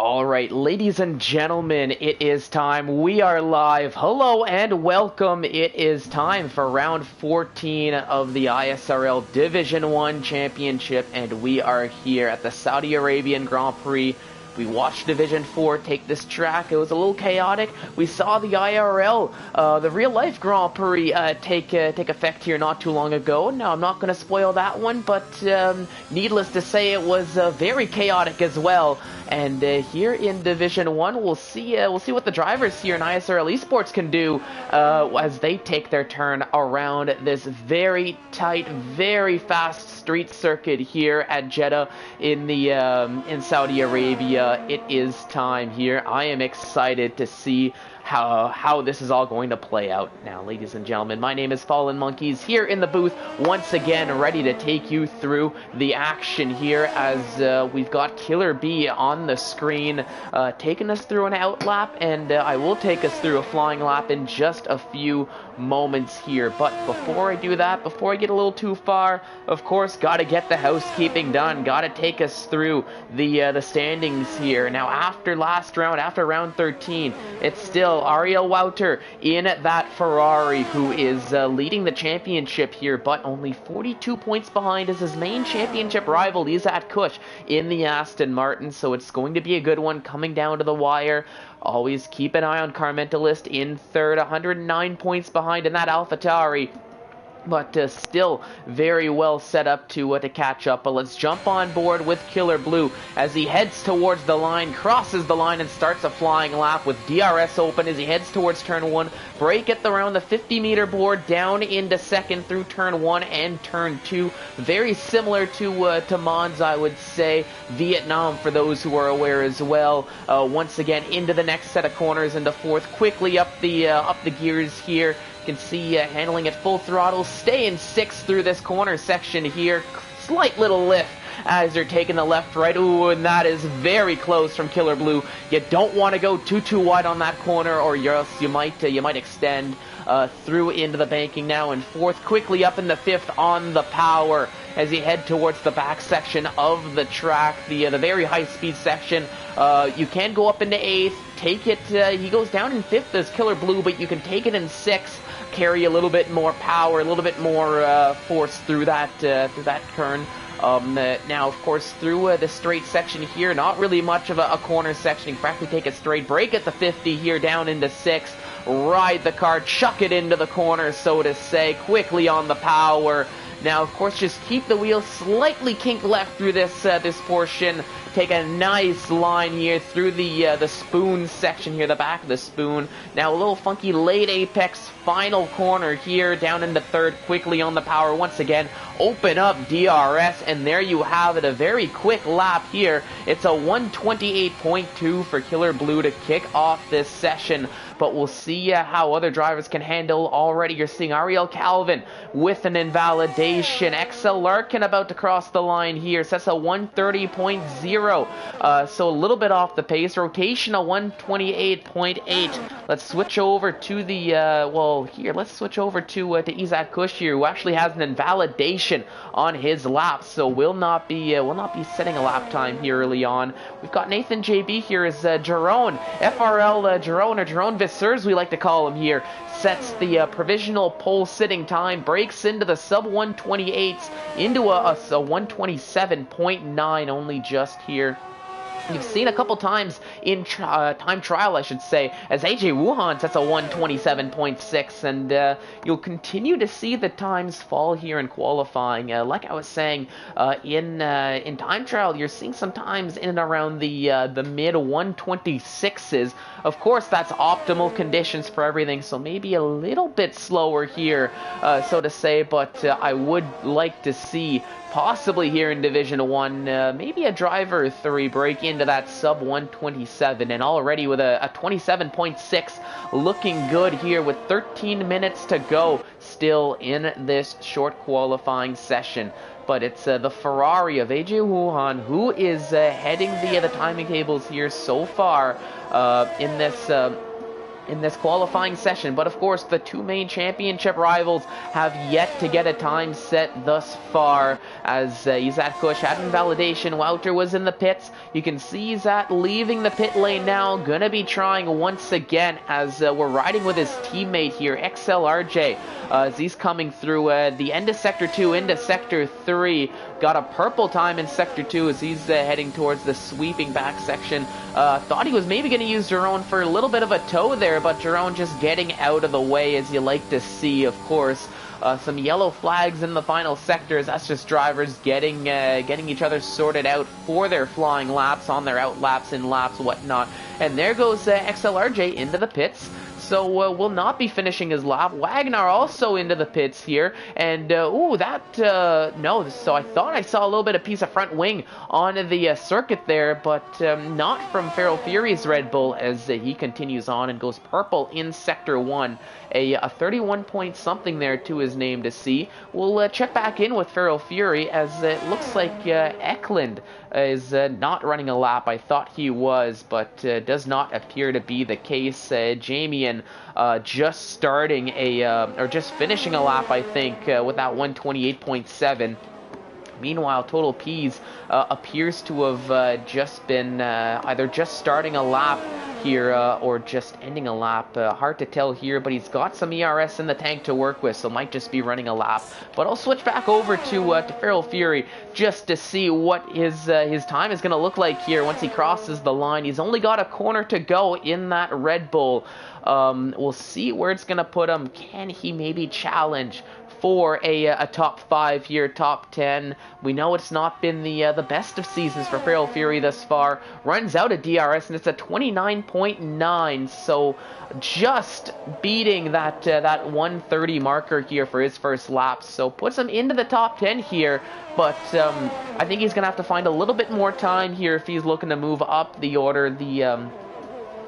All right, ladies and gentlemen, it is time. We are live. Hello and welcome. It is time for round 14 of the ISRL Division 1 Championship, and we are here at the Saudi Arabian Grand Prix. We watched Division 4 take this track. It was a little chaotic. We saw the IRL, the real-life Grand Prix, take effect here not too long ago. Now, I'm not going to spoil that one, but needless to say, it was very chaotic as well. And here in Division 1, we'll see what the drivers here in ISRL Esports can do as they take their turn around this very tight, very fast street circuit here at Jeddah in Saudi Arabia. It is time here. I am excited to see how this is all going to play out. Now, ladies and gentlemen, my name is Fallen Monkeys, here in the booth once again, ready to take you through the action here as we've got Killer B on the screen taking us through an out lap, and I will take us through a flying lap in just a few moments here. But before I do that, before I get a little too far, of course, gotta get the housekeeping done, gotta take us through the standings here. Now, after last round, after round 13, it's still Ariel Wouter in that Ferrari, who is leading the championship here, but only 42 points behind is his main championship rival, Izat Kush, in the Aston Martin. So it's going to be a good one coming down to the wire. Always keep an eye on Carmentalist in third, 109 points behind in that AlphaTauri. But still very well set up to catch up. But let's jump on board with Killer Blue as he heads towards the line, crosses the line, and starts a flying lap with DRS open as he heads towards turn 1. Break at around the 50-meter board, down into second through turn 1 and turn 2. Very similar to Mons, I would say. Vietnam, for those who are aware as well. Once again, into the next set of corners, into fourth. Quickly up the gears here. You can see handling at full throttle, staying sixth through this corner section here. Slight little lift as they're taking the left right. Ooh, and that is very close from Killer Blue. You don't want to go too wide on that corner, or else you might extend through into the banking. Now in fourth, quickly up in the fifth on the power as you head towards the back section of the track, the very high speed section. You can go up into eighth, take it. He goes down in fifth as Killer Blue, but you can take it in sixth. Carry a little bit more power, a little bit more force through that turn. Now, of course, through the straight section here, not really much of a corner section. You can practically take a straight break at the 50 here, down into sixth. Ride the car, chuck it into the corner, so to say, quickly on the power. Now, of course, just keep the wheel slightly kink left through this portion. Take a nice line here through the spoon section here, the back of the spoon. Now a little funky late apex final corner here, down into third, quickly on the power once again. Open up DRS, and there you have it, a very quick lap here. It's a 128.2 for Killer Blue to kick off this session. But we'll see how other drivers can handle. Already you're seeing Ariel Calvin with an invalidation. XL Larkin about to cross the line here. Sets a 130.0. So a little bit off the pace. Rotation a 128.8. Let's switch over to the, let's switch over to Izak Kush here, who actually has an invalidation on his lap. So will not be setting a lap time here early on. We've got Nathan JB here as Jerome. FRL Jerome, or Jerome Visers, we like to call him here, sets the provisional pole sitting time, breaks into the sub 128s, into a 127.9 only just here. You've seen a couple times in time trial, I should say, as AJ Wuhan sets a 127.6, and you'll continue to see the times fall here in qualifying. Like I was saying, in time trial, you're seeing some times in and around the mid 126s. Of course, that's optimal conditions for everything, so maybe a little bit slower here, so to say, but I would like to see possibly here in Division 1, maybe a driver 3 break into that sub 127, and already with a 27.6 looking good here with 13 minutes to go still in this short qualifying session. But it's the Ferrari of AJ Wuhan who is heading the timing tables here so far in this in this qualifying session. But of course, the two main championship rivals have yet to get a time set thus far, as Izat Kush had invalidation. Wouter was in the pits. You can see Izat leaving the pit lane now, gonna be trying once again, as we're riding with his teammate here, XLRJ, as he's coming through the end of Sector 2 into Sector 3. Got a purple time in Sector 2 as he's heading towards the sweeping back section. Thought he was maybe going to use Jerome for a little bit of a tow there, but Jerome just getting out of the way, as you like to see, of course. Some yellow flags in the final sectors. That's just drivers getting each other sorted out for their flying laps, on their out laps, in laps, whatnot. And there goes XLRJ into the pits. So will not be finishing his lap. Wagner also into the pits here. And, no, so I thought I saw a little bit of piece of front wing on the circuit there, but not from Feral Fury's Red Bull, as he continues on and goes purple in Sector 1. A 31 point something there to his name to see. We'll check back in with Feral Fury, as it looks like Eklund is not running a lap. I thought he was, but does not appear to be the case. Jamian just starting or just finishing a lap, I think, with that 128.7. Meanwhile, Total P's appears to have just been either just starting a lap here or just ending a lap. Hard to tell here, but he's got some ERS in the tank to work with, so might just be running a lap. But I'll switch back over to Feral Fury just to see what his time is going to look like here once he crosses the line. He's only got a corner to go in that Red Bull. We'll see where it's going to put him. Can he maybe challenge for a top 5 here, top 10? We know it's not been the best of seasons for Feral Fury thus far. Runs out of DRS, and it's a 29.9, so just beating that 130 marker here for his first lap. So puts him into the top 10 here, but I think he's going to have to find a little bit more time here if he's looking to move up the order.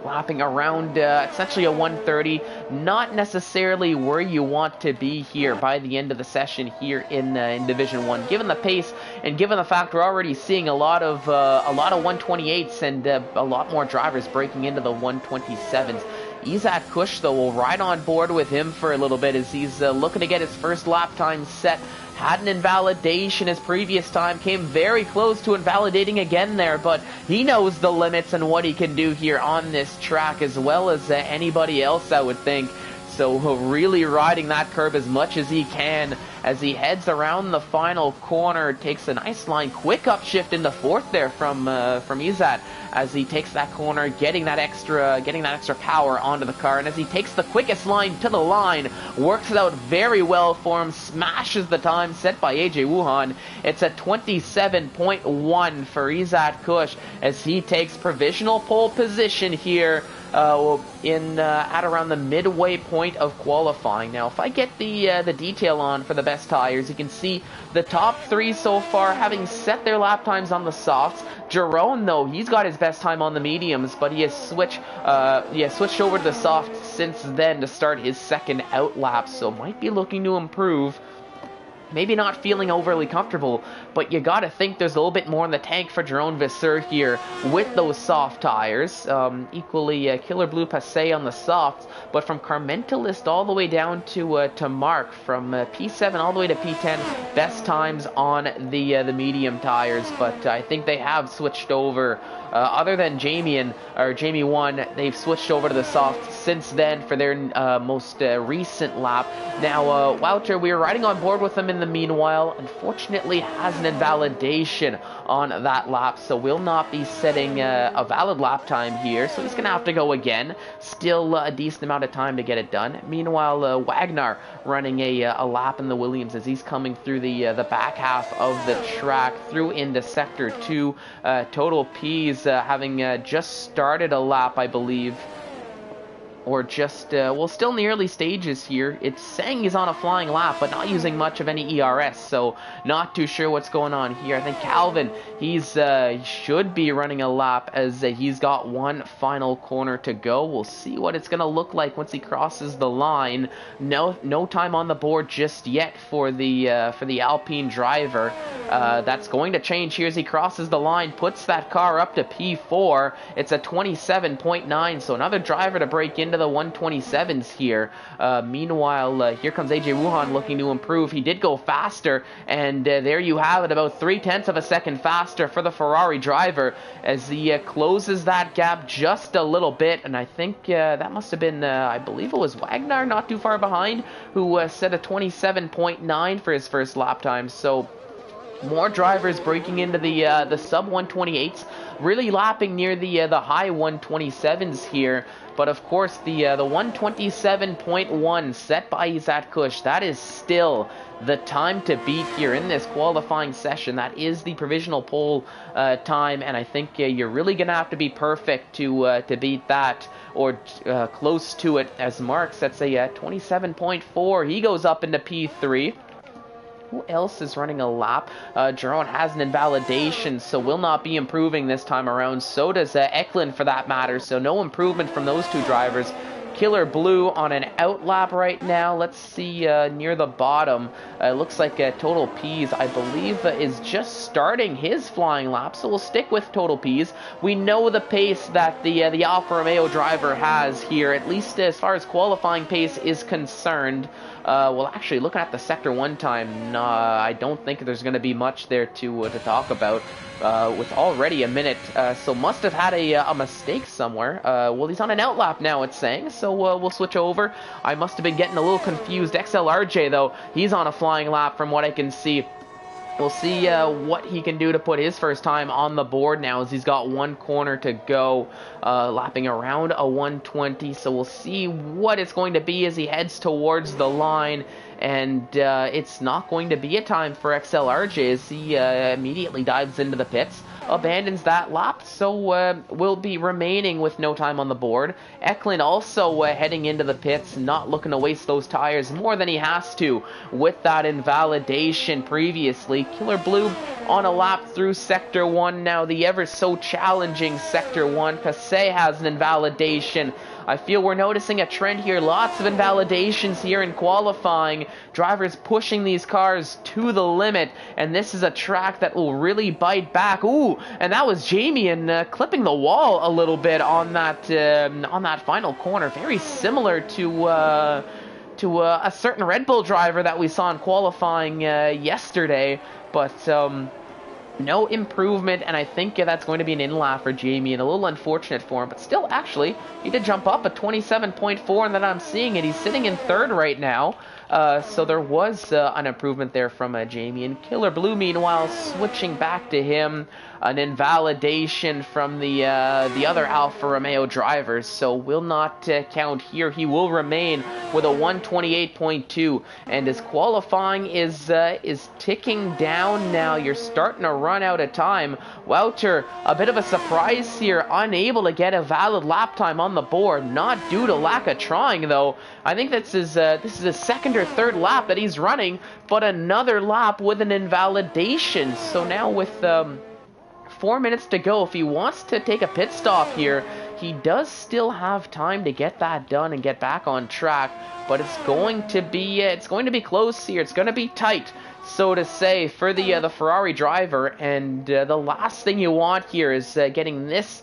Lapping around essentially a 130, not necessarily where you want to be here by the end of the session here in Division 1. Given the pace and given the fact we're already seeing a lot of 128s and a lot more drivers breaking into the 127s. Izat Kush, though, will ride on board with him for a little bit as he's looking to get his first lap time set. Had an invalidation his previous time, came very close to invalidating again there, but he knows the limits and what he can do here on this track as well as anybody else, I would think. So really riding that curb as much as he can as he heads around the final corner. Takes a nice line, quick upshift into fourth there from Izat as he takes that corner, getting that extra power onto the car. And as he takes the quickest line to the line, works it out very well for him, smashes the time set by AJ Wuhan. It's a 27.1 for Izat Kush as he takes provisional pole position here at around the midway point of qualifying. Now, if I get the detail on for the best tires, you can see the top 3 so far having set their lap times on the softs. Jerome, though, he's got his best time on the mediums, but he has switched over to the softs since then to start his second out lap, so might be looking to improve. Maybe not feeling overly comfortable, but you gotta think there's a little bit more in the tank for Jerome Visser here with those soft tires. Equally Killer Blue Passe on the softs, but from Carmentalist all the way down to Mark, from P7 all the way to P10, best times on the medium tires. But I think they have switched over. Other than Jamie 1, they've switched over to the soft since then for their most recent lap. Now, Wouter, we were riding on board with them in the meanwhile. Unfortunately, has an invalidation on that lap, so will not be setting a valid lap time here. So he's going to have to go again. Still a decent amount of time to get it done. Meanwhile, Wagner running a lap in the Williams as he's coming through the back half of the track through into Sector 2. Total P's having just started a lap, I believe. Or just, still in the early stages here. It's saying he's on a flying lap, but not using much of any ERS, so not too sure what's going on here. I think Calvin, he should be running a lap as he's got one final corner to go. We'll see what it's going to look like once he crosses the line. No time on the board just yet for the Alpine driver. That's going to change here as he crosses the line, puts that car up to P4. It's a 27.9, so another driver to break into the 127s here. Meanwhile, here comes AJ Wuhan looking to improve. He did go faster, and there you have it, about 0.3 of a second faster for the Ferrari driver as he closes that gap just a little bit. And I think that must have been, I believe it was Wagner, not too far behind, who set a 27.9 for his first lap time. So more drivers breaking into the sub 128s, really lapping near the high 127s here. But of course, the 127.1 set by Izat Kush, that is still the time to beat here in this qualifying session. That is the provisional pole time, and I think you're really gonna have to be perfect to beat that, or close to it, as Mark sets a 27.4. He goes up into P3. Who else is running a lap? Jerome has an invalidation, so will not be improving this time around. So does Eklund, for that matter, so no improvement from those two drivers. Killer Blue on an out lap right now. Let's see, near the bottom. It looks like Total P's, I believe, is just starting his flying lap, so we'll stick with Total P's. We know the pace that the Alfa Romeo driver has here, at least as far as qualifying pace is concerned. Well, actually, looking at the Sector 1 time, I don't think there's going to be much there to talk about. With already a minute, so must have had a mistake somewhere. Well, he's on an outlap now, it's saying, so we'll switch over. I must have been getting a little confused. XLRJ, though, he's on a flying lap from what I can see. We'll see what he can do to put his first time on the board now, as he's got one corner to go, lapping around a 120. So we'll see what it's going to be as he heads towards the line. And it's not going to be a time for XLRJ as he immediately dives into the pits, abandons that lap, so will be remaining with no time on the board. Eklund also heading into the pits, not looking to waste those tires more than he has to with that invalidation previously. Killer Blue on a lap through Sector 1 now, the ever so challenging Sector 1. Kassé has an invalidation. I feel we're noticing a trend here. Lots of invalidations here in qualifying. Drivers pushing these cars to the limit, and this is a track that will really bite back. Ooh, and that was Jamie clipping the wall a little bit on that final corner. Very similar to a certain Red Bull driver that we saw in qualifying yesterday, but no improvement, and I think that's going to be an in-lap for Jamie, and a little unfortunate for him, but still, actually, he did jump up a 27.4, and then I'm seeing it. He's sitting in third right now, so there was an improvement there from Jamie. And Killer Blue, meanwhile, switching back to him, an invalidation from the other Alfa Romeo drivers, so will not count here. He will remain with a 128.2, and his qualifying is ticking down now. You're starting to run out of time. Wouter, a bit of a surprise here, unable to get a valid lap time on the board, not due to lack of trying, though. I think this is his second or third lap that he's running, but another lap with an invalidation. So now with 4 minutes to go, if he wants to take a pit stop here, he does still have time to get that done and get back on track, but it's going to be close here. It's going to be tight, so to say, for the Ferrari driver. And the last thing you want here is getting this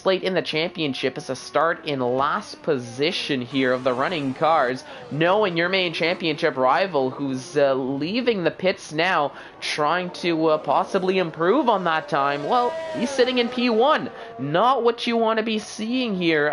late in the championship is a start in last position here of the running cars, knowing your main championship rival, who's leaving the pits now, trying to possibly improve on that time. Well, he's sitting in P1. Not what you want to be seeing here.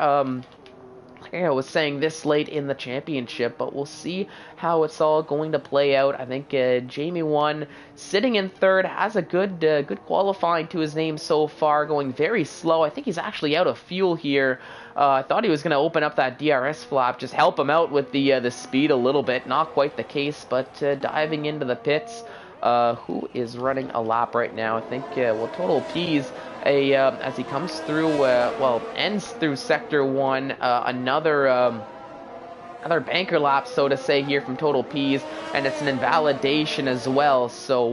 Like I was saying, this late in the championship, but we'll see how it's all going to play out. I think Jamie 1 sitting in third, has a good qualifying to his name so far, going very slow. I think he's actually out of fuel here. I thought he was going to open up that DRS flap, just help him out with the speed a little bit. Not quite the case, but diving into the pits. Who is running a lap right now? I think, Total P's, as he comes through, ends through Sector 1, another banker lap, so to say, here from Total P's, and it's an invalidation as well. So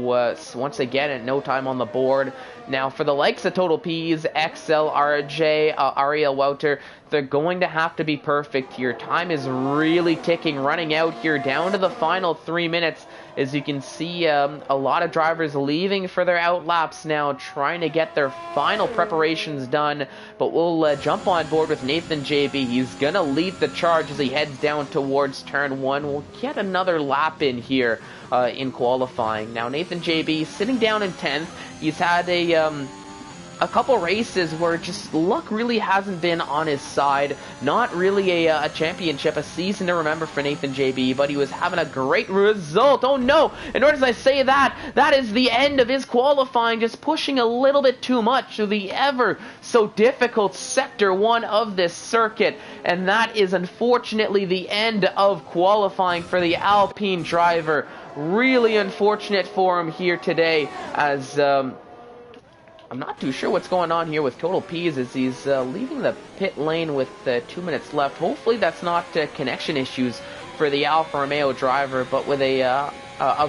once again, at no time on the board. Now, for the likes of Total P's, XL, RJ, Ariel Wouter, they're going to have to be perfect here. Time is really ticking, running out here, down to the final 3 minutes. As you can see, a lot of drivers leaving for their out laps now, trying to get their final preparations done. But we'll jump on board with Nathan JB. He's going to lead the charge as he heads down towards turn 1. We'll get another lap in here in qualifying. Now, Nathan JB sitting down in 10th. He's had a couple races where just luck really hasn't been on his side. Not really a championship, a season to remember for Nathan JB, but he was having a great result. Oh no, and nor as I say that, that is the end of his qualifying, just pushing a little bit too much to the ever so difficult Sector 1 of this circuit, and that is unfortunately the end of qualifying for the Alpine driver. Really unfortunate for him here today, as I'm not too sure what's going on here with Total P's as he's leaving the pit lane with 2 minutes left. Hopefully that's not connection issues for the Alfa Romeo driver, but with a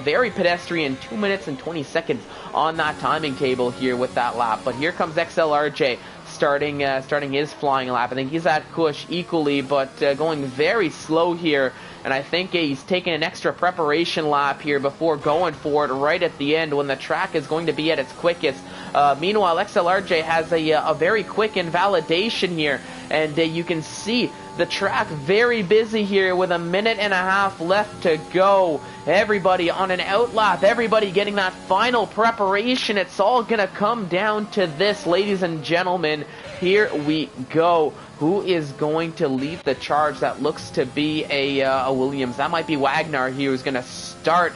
very pedestrian 2 minutes and 20 seconds on that timing table here with that lap. But here comes XLRJ starting his flying lap. I think he's at Kush equally, but going very slow here. And I think he's taking an extra preparation lap here before going for it right at the end when the track is going to be at its quickest. Meanwhile, XLRJ has a very quick invalidation here, and you can see the track very busy here with 1.5 minutes left to go. Everybody on an outlap, everybody getting that final preparation. It's all going to come down to this, ladies and gentlemen. Here we go. Who is going to lead the charge? That looks to be a Williams. That might be Wagner here who's going to start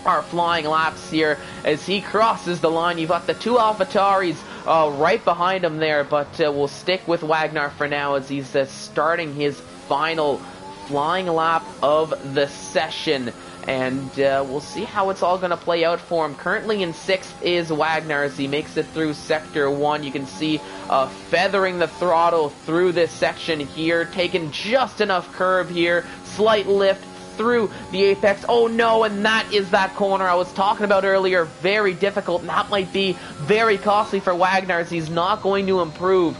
our flying laps here as he crosses the line. You've got the two AlphaTauris right behind him there, but we'll stick with Wagner for now as he's starting his final flying lap of the session. And we'll see how it's all going to play out for him. Currently in 6th is Wagner as he makes it through Sector 1. You can see feathering the throttle through this section here, taking just enough curb here, slight lift through the apex. Oh no, and that is that corner I was talking about earlier. Very difficult, and that might be very costly for Wagner as he's not going to improve.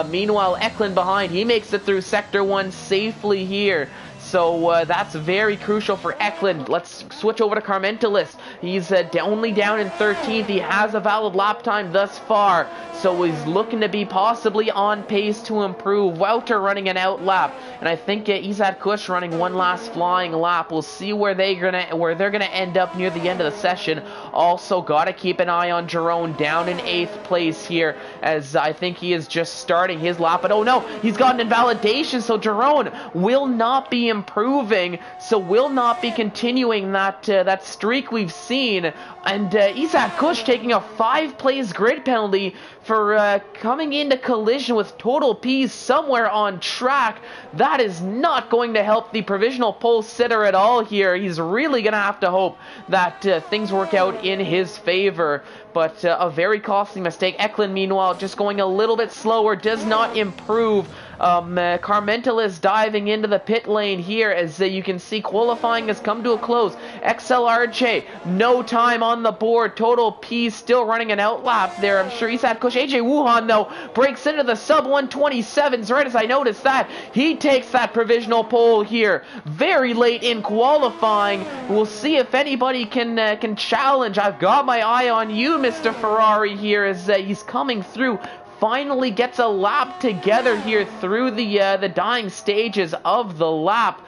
Meanwhile, Eklund behind, he makes it through Sector 1 safely here. So that's very crucial for Eklund. Let's switch over to Carmentelis. He's only down in 13th. He has a valid lap time thus far, so he's looking to be possibly on pace to improve. Wouter running an out lap, and I think Izad Kush running one last flying lap. We'll see where they're gonna end up near the end of the session. Also, gotta keep an eye on Jerome down in 8th place here, as I think he is just starting his lap. But oh no, he's got an invalidation, so Jerome will not be improving, so will not be continuing that streak we've seen. And Izad Kush taking a 5-place grid penalty for coming into collision with Total P's somewhere on track. That is not going to help the provisional pole sitter at all here. He's really going to have to hope that things work out in his favor. But a very costly mistake. Eklund, meanwhile, just going a little bit slower, does not improve. Carmentelis diving into the pit lane here, as you can see qualifying has come to a close. XLRJ, no time on the board. Total P still running an outlap there. I'm sure he's had Kush. AJ Wuhan, though, breaks into the sub-127s right as I noticed that. He takes that provisional pole here very late in qualifying. We'll see if anybody can challenge. I've got my eye on you, Mr. Ferrari, here as he's coming through. Finally gets a lap together here through the dying stages of the lap.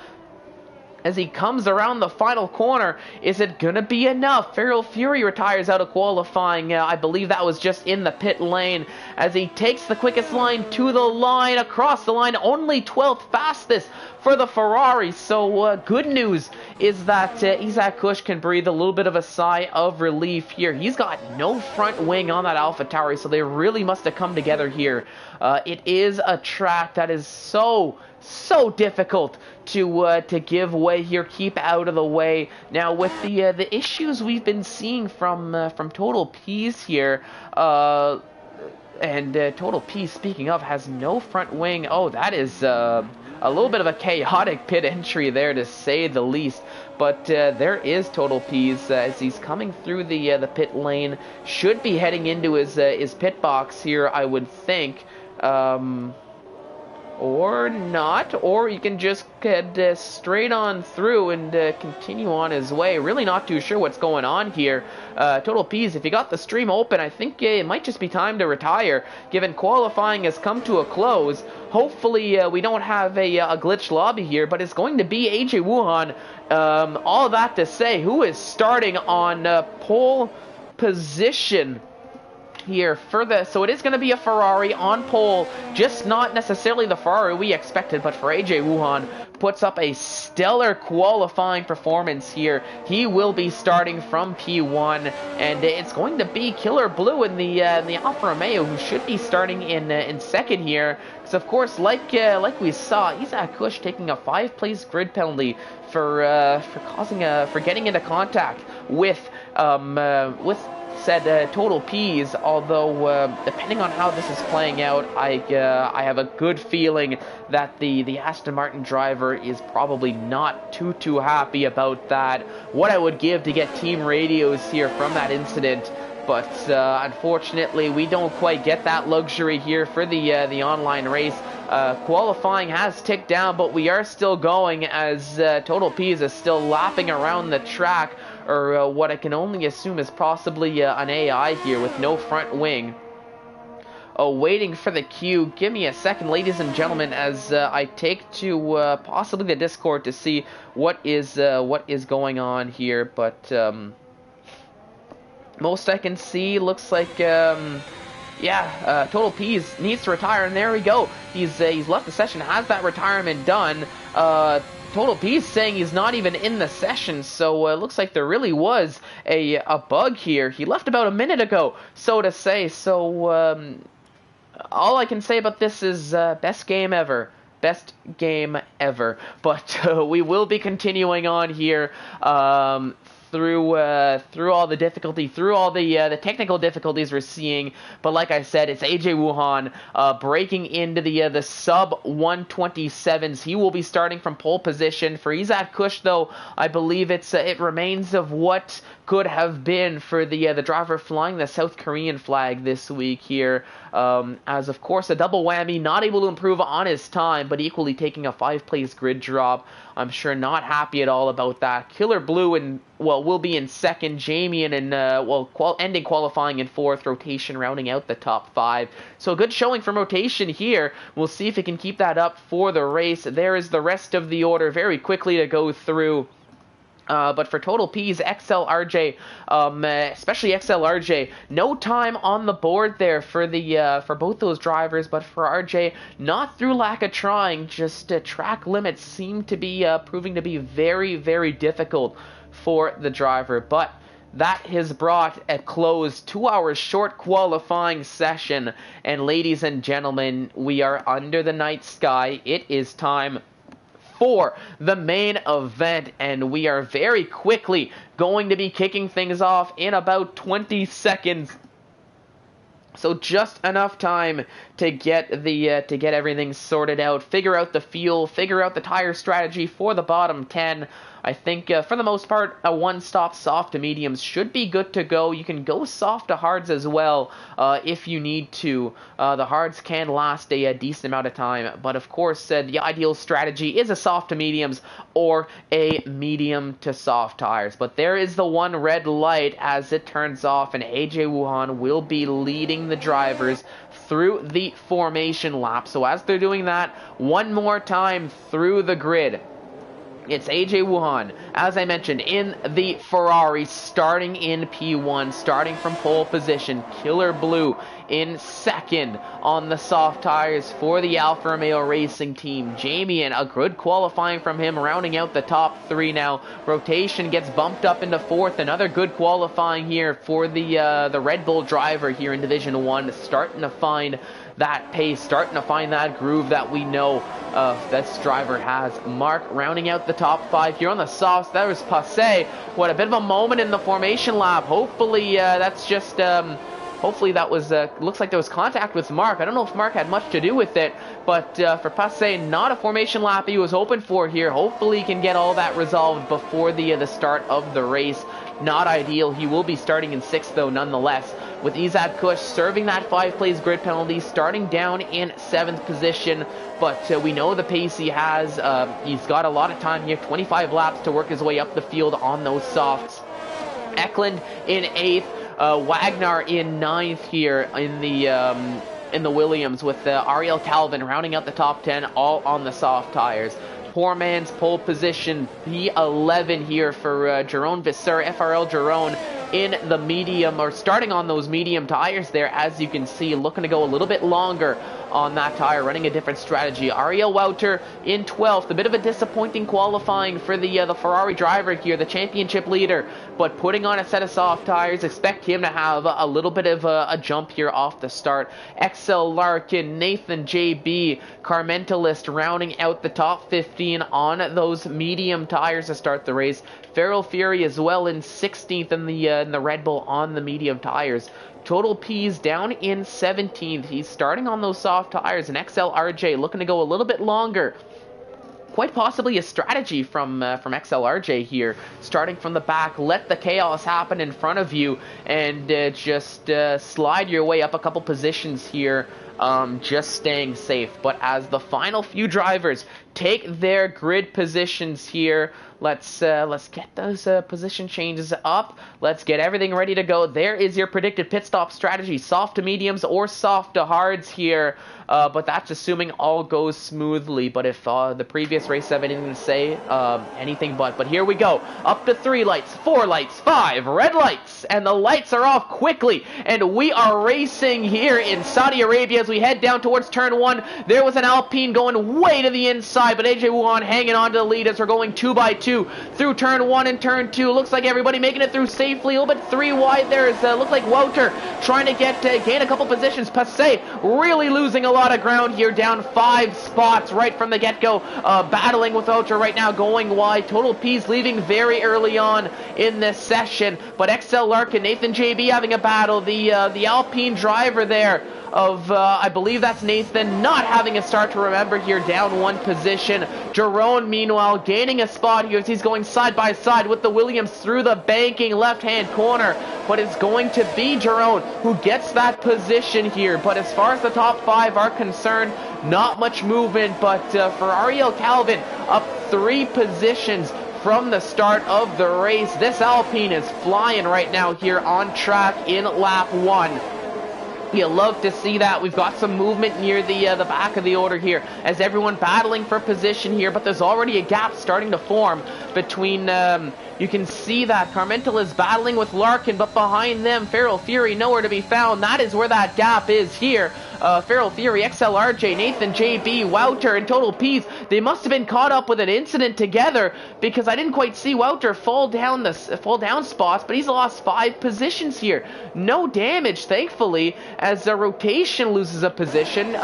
As he comes around the final corner, is it going to be enough? Feral Fury retires out of qualifying. I believe that was just in the pit lane. As he takes the quickest line to the line, across the line, only 12th fastest for the Ferrari. So good news is that Izad Kush can breathe a little bit of a sigh of relief here. He's got no front wing on that AlphaTauri, so they really must have come together here. It is a track that is so difficult to give way here, keep out of the way. Now with the issues we've been seeing from Total P's here, and Total P, speaking of, has no front wing. Oh, that is a little bit of a chaotic pit entry there, to say the least. But there is Total P's as he's coming through the pit lane. Should be heading into his pit box here, I would think. or not, or you can just head straight on through and continue on his way. Really not too sure what's going on here. Total P's, if you got the stream open, I think it might just be time to retire, given qualifying has come to a close. Hopefully we don't have a glitch lobby here, but it's going to be AJ Wuhan. All that to say, who is starting on pole position here for so it is going to be a Ferrari on pole, just not necessarily the Ferrari we expected, but for AJ Wuhan, puts up a stellar qualifying performance here. He will be starting from P1, and it's going to be Killer Blue in the Alfa Romeo, who should be starting in second here, because of course, like we saw, Isaac Kush taking a 5-place grid penalty for getting into contact with said Total P's, although depending on how this is playing out, I have a good feeling that the Aston Martin driver is probably not too happy about that. What I would give to get team radios here from that incident, but unfortunately we don't quite get that luxury here for the online race. Qualifying has ticked down, but we are still going as Total P's is still lapping around the track, or what I can only assume is possibly an AI here with no front wing. Waiting for the cue. Give me a second, ladies and gentlemen, as I take to possibly the Discord to see what is going on here. But most I can see looks like Total P's needs to retire, and there we go. He's left the session, has that retirement done. Total P's saying he's not even in the session, so it looks like there really was a bug here. He left about a minute ago, so to say. So all I can say about this is best game ever. Best game ever. But we will be continuing on here through all the difficulty, through all the technical difficulties we're seeing. But like I said, it's AJ Wuhan breaking into the sub 127s. He will be starting from pole position. For Isaac Kush, though, I believe it remains of what could have been for the driver flying the South Korean flag this week here. As of course a double whammy, not able to improve on his time, but equally taking a 5-place grid drop. I'm sure not happy at all about that. Killer Blue will be in second. Jamie ending qualifying in fourth. Rotation rounding out the top 5. So a good showing from Rotation here. We'll see if he can keep that up for the race. There is the rest of the order very quickly to go through. But for Total P's, XLRJ, especially XLRJ, no time on the board there for both those drivers. But for RJ, not through lack of trying, just track limits seem to be proving to be very, very difficult for the driver. But that has brought a close 2 hours short qualifying session. And ladies and gentlemen, we are under the night sky. It is time for the main event, and we are very quickly going to be kicking things off in about 20 seconds. So just enough time to get everything sorted out, figure out the fuel, figure out the tire strategy for the bottom 10. I think for the most part, a one-stop soft to mediums should be good to go. You can go soft to hards as well if you need to. The hards can last a decent amount of time, but of course the ideal strategy is a soft to mediums or a medium to soft tires. But there is the one red light as it turns off, and AJ Wuhan will be leading the drivers through the formation lap. So as they're doing that, one more time through the grid, it's AJ Wuhan, as I mentioned, in the Ferrari, starting in P1, starting from pole position. Killer Blue in second on the soft tires for the Alfa Romeo Racing Team. Jamie, and a good qualifying from him, rounding out the top 3 now. Rotation gets bumped up into fourth. Another good qualifying here for the Red Bull driver here in Division 1, starting to find that pace, starting to find that groove that we know this driver has. Mark rounding out the top 5 here on the softs. That was Passé. What a bit of a moment in the formation lap. Hopefully that's just hopefully that was looks like there was contact with Mark. I don't know if Mark had much to do with it, but for Passé, not a formation lap he was hoping for here. Hopefully he can get all that resolved before the start of the race. Not ideal. He will be starting in 6th though nonetheless. with Izad Kush serving that 5 plays grid penalty, starting down in 7th position. But we know the pace he has. He's got a lot of time here, 25 laps to work his way up the field on those softs. Eklund in 8th, Wagner in 9th here in the Williams, with Ariel Calvin rounding out the top 10, all on the soft tires. Poor man's pole position, P11 here for Jerome Visser, FRL Jerome, in the medium, or starting on those medium tires there, as you can see, looking to go a little bit longer on that tire, running a different strategy. Ariel Wouter in 12th, a bit of a disappointing qualifying for the Ferrari driver here, the championship leader, but putting on a set of soft tires. Expect him to have a little bit of a jump here off the start. XL Larkin, Nathan JB, Carmentalist rounding out the top 15 on those medium tires to start the race. Feral Fury as well in 16th in the Red Bull on the medium tires. Total P's down in 17th. He's starting on those soft tires, and XLRJ looking to go a little bit longer. Quite possibly a strategy from XLRJ here, starting from the back. Let the chaos happen in front of you, and just slide your way up a couple positions here, just staying safe. But as the final few drivers take their grid positions here, let's get those position changes up. Let's get everything ready to go. There is your predicted pit stop strategy: soft to mediums or soft to hards here. But that's assuming all goes smoothly. But if the previous race have anything to say, anything but. But here we go. Up to 3 lights, 4 lights, 5 red lights, and the lights are off quickly. And we are racing here in Saudi Arabia as we head down towards turn 1. There was an Alpine going way to the inside, but AJ Wuhan hanging on to the lead as we're going 2 by 2 through turn 1 and turn 2. Looks like everybody making it through safely. A little bit 3 wide there. Looks like Wouter trying to gain a couple positions. Passé really losing a lot of ground here, down 5 spots right from the get-go, battling with Wouter right now, going wide. Total P's leaving very early on in this session, but XL Larkin, Nathan JB having a battle. The Alpine driver there of, I believe that's Nathan, not having a start to remember here, down 1 position. Jerome, meanwhile, gaining a spot here as he's going side by side with the Williams through the banking left-hand corner, but it's going to be Jerome who gets that position here. But as far as the top 5 are concerned, not much movement, but for Ariel Calvin, up 3 positions from the start of the race. This Alpine is flying right now here on track in lap 1. You love to see that. We've got some movement near the back of the order here as everyone battling for position here, but there's already a gap starting to form between, you can see that Carmental is battling with Larkin, but behind them, Feral Fury nowhere to be found. That is where that gap is here. Feral Fury, XLRJ, Nathan JB, Wouter, and Total P's. They must have been caught up with an incident together, because I didn't quite see Wouter fall down spots, but he's lost 5 positions here. No damage, thankfully, as the rotation loses a position.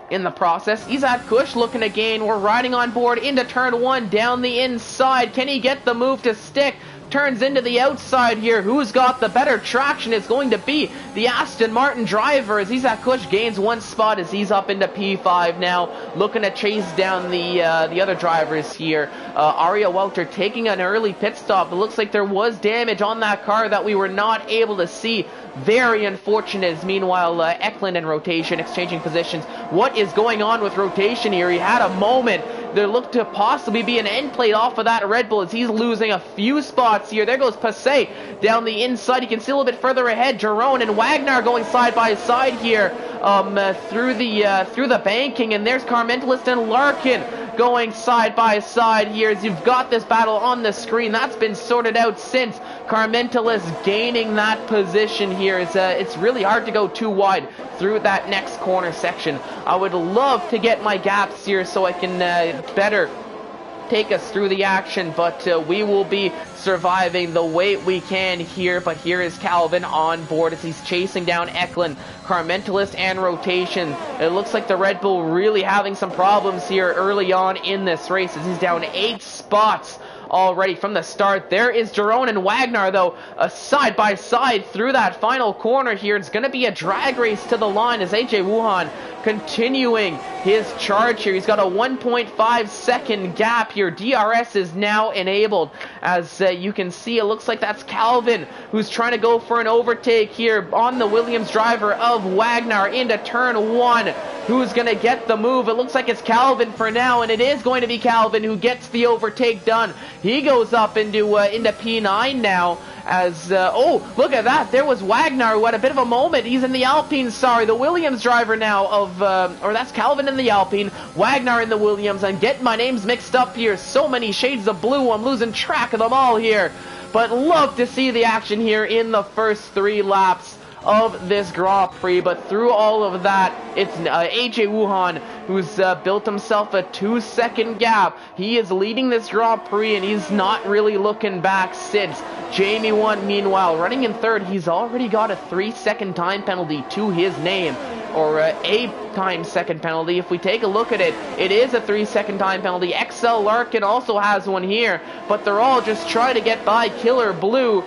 In the process, Izad Kush looking to gain. We're riding on board into turn 1 down the inside. Can he get the move to stick? Turns into the outside here. Who's got the better traction? It's going to be the Aston Martin driver as Izad Kush gains 1 spot as he's up into P5 now, looking to chase down the other drivers here. Ariel Wouter taking an early pit stop. It looks like there was damage on that car that we were not able to see. Very unfortunate. As meanwhile, Eklund and Rotation exchanging positions. What is going on with Rotation here? He had a moment. There looked to possibly be an end plate off of that Red Bull as he's losing a few spots here. There goes Passé down the inside. You can see a little bit further ahead. Jerome and Wagner going side by side here through the banking, and there's Carmentalist and Larkin going side by side here as you've got this battle on the screen. That's been sorted out since. Carmentalist gaining that position here. It's really hard to go too wide through that next corner section. I would love to get my gaps here so I can better take us through the action, but we will be surviving the way we can here. But here is Calvin on board as he's chasing down Eklund, Carmentalist, and Rotation. It looks like the Red Bull really having some problems here early on in this race as he's down 8 spots already from the start. There is Jerome and Wagner, though, side by side through that final corner here. It's going to be a drag race to the line as AJ Wuhan continuing his charge here. He's got a 1.5 second gap here. DRS is now enabled. As you can see, it looks like that's Calvin who's trying to go for an overtake here on the Williams driver of Wagner into turn 1. Who's going to get the move? It looks like it's Calvin for now, and it is going to be Calvin who gets the overtake done. He goes up into P9 now. As, oh, look at that. There was Wagner who had a bit of a moment. He's in the Alpine, sorry. The Williams driver now of, or that's Calvin in the Alpine, Wagner in the Williams. I'm getting my names mixed up here. So many shades of blue. I'm losing track of them all here. But love to see the action here in the first 3 laps of this Grand Prix. But through all of that, it's AJ Wuhan who's built himself a 2-second gap. He is leading this Grand Prix, and he's not really looking back since. Jamie 1, meanwhile, running in third. He's already got a 3-second time penalty to his name, or a time-second penalty. If we take a look at it, it is a 3-second time penalty. XL Larkin also has one here, but they're all just trying to get by Killer Blue.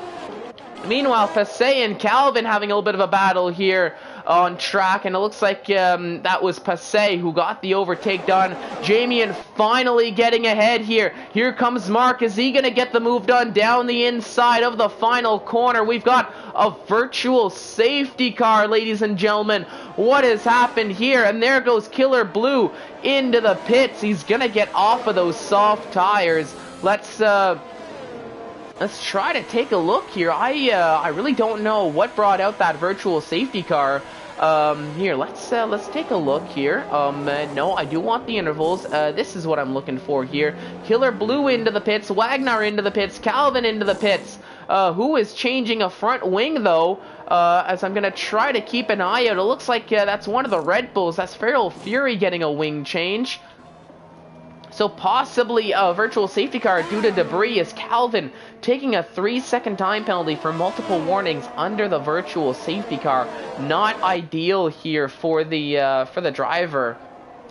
Meanwhile, Passay and Calvin having a little bit of a battle here on track, and it looks like that was Passay who got the overtake done. Jamie finally getting ahead here. Here comes Mark. Is he going to get the move done down the inside of the final corner? We've got a virtual safety car, ladies and gentlemen. What has happened here? And there goes Killer Blue into the pits. He's going to get off of those soft tires. Let's try to take a look here. I really don't know what brought out that virtual safety car. Here, let's take a look here. No, I do want the intervals. This is what I'm looking for here. Killer Blue into the pits, Wagner into the pits, Calvin into the pits. Who is changing a front wing, though, as I'm going to try to keep an eye out. It looks like that's one of the Red Bulls. That's Feral Fury getting a wing change. So possibly a virtual safety car due to debris, is Calvin taking a 3-second time penalty for multiple warnings under the virtual safety car. Not ideal here for the driver,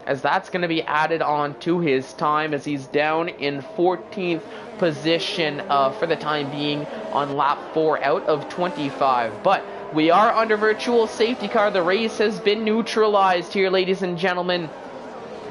as that's going to be added on to his time, as he's down in 14th position for the time being on lap 4 out of 25. But we are under virtual safety car. The race has been neutralized here, ladies and gentlemen.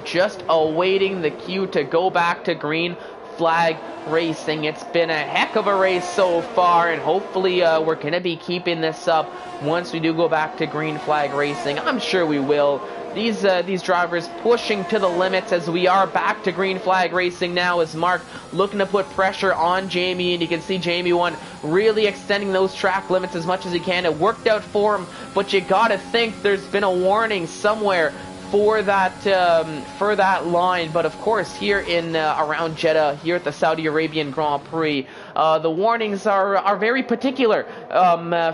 Just awaiting the cue to go back to green flag racing. It's been a heck of a race so far, and hopefully we're going to be keeping this up once we do go back to green flag racing. I'm sure we will. These drivers pushing to the limits as we are back to green flag racing now, as Mark looking to put pressure on Jamie, and you can see Jamie 1 really extending those track limits as much as he can. It worked out for him, but you gotta think there's been a warning somewhere for that line. But of course, here in around Jeddah, here at the Saudi Arabian Grand Prix, the warnings are very particular.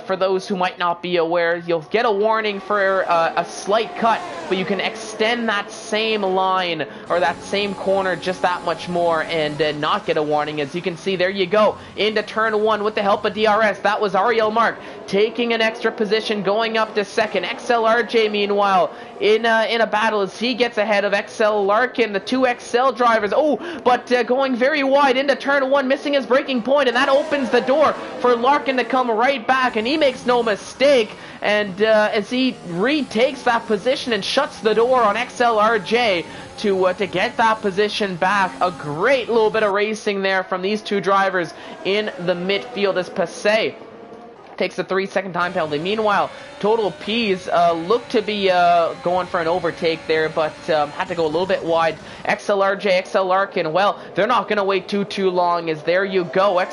For those who might not be aware, you'll get a warning for a slight cut, but you can extend that same line or that same corner just that much more and not get a warning. As you can see, there you go, into turn 1 with the help of DRS. That was Ariel Mark taking an extra position, going up to second. XLRJ, meanwhile, in a battle as he gets ahead of XL Larkin, the 2 XL drivers. Oh, but going very wide into turn 1, missing his braking point, and that opens the door for Larkin to come right back, and he makes no mistake. And as he retakes that position and shuts the door on XLRJ to get that position back. A great little bit of racing there from these two drivers in the midfield as Passay takes a 3-second time penalty. Meanwhile, Total P's looked to be going for an overtake there, but had to go a little bit wide. XLRJ, XL Larkin, well, they're not going to wait too long, as there you go. One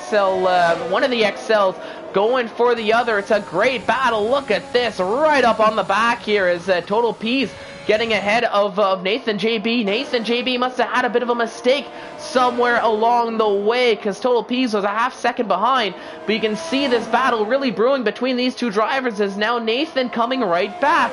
of the XLs going for the other. It's a great battle. Look at this, right up on the back here is Total P's getting ahead of Nathan JB. Nathan JB must have had a bit of a mistake somewhere along the way, because Total Peas was a half-second behind. But you can see this battle really brewing between these two drivers, as now Nathan coming right back.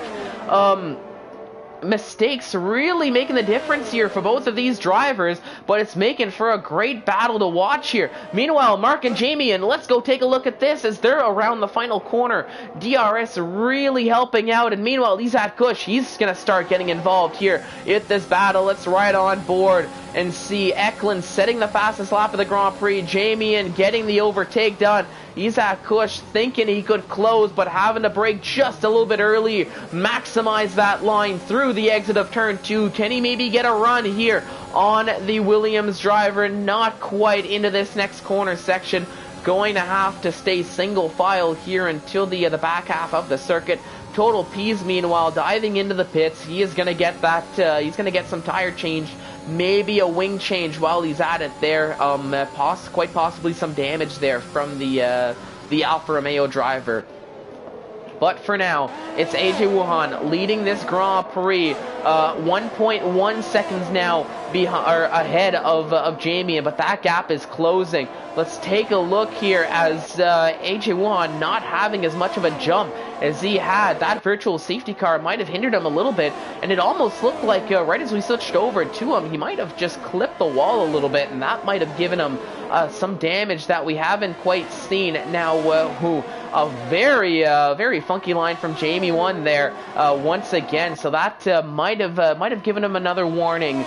mistakes really making the difference here for both of these drivers, but it's making for a great battle to watch here. Meanwhile, Mark and Jamie, and let's go take a look at this as they're around the final corner. DRS really helping out, and meanwhile, Izat Kush, he's going to start getting involved here in this battle. Let's ride on board and see Eklund setting the fastest lap of the Grand Prix, Jamie and getting the overtake done. Izat Kush thinking he could close, but having to brake just a little bit early, maximize that line through the exit of turn 2. Can he maybe get a run here on the Williams driver? Not quite into this next corner section. Going to have to stay single file here until the back half of the circuit. Total P's meanwhile diving into the pits. He is going to get that. He's going to get some tire change, maybe a wing change while he's at it there. Quite possibly some damage there from the Alfa Romeo driver. But for now, it's AJ Wuhan leading this Grand Prix, 1.1 seconds now ahead of Jamie, but that gap is closing. Let's take a look here as AJ Wuhan not having as much of a jump as he had. That virtual safety car might have hindered him a little bit, and it almost looked like right as we switched over to him, he might have just clipped the wall a little bit, and that might have given him some damage that we haven't quite seen. Now, a very funky line from Jamie 1 there once again, so that might have given him another warning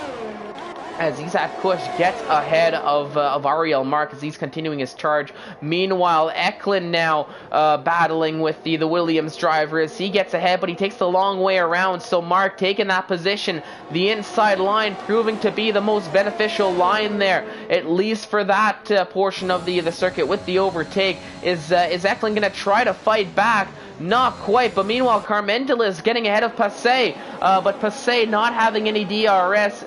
as Izat Kush gets ahead of Ariel Mark as he's continuing his charge. Meanwhile, Eklund now battling with the Williams driver as he gets ahead, but he takes the long way around, so Mark taking that position, the inside line proving to be the most beneficial line there, at least for that portion of the circuit with the overtake. Is Eklund going to try to fight back? Not quite, but meanwhile Carmendela is getting ahead of Passé, but Passé not having any DRS.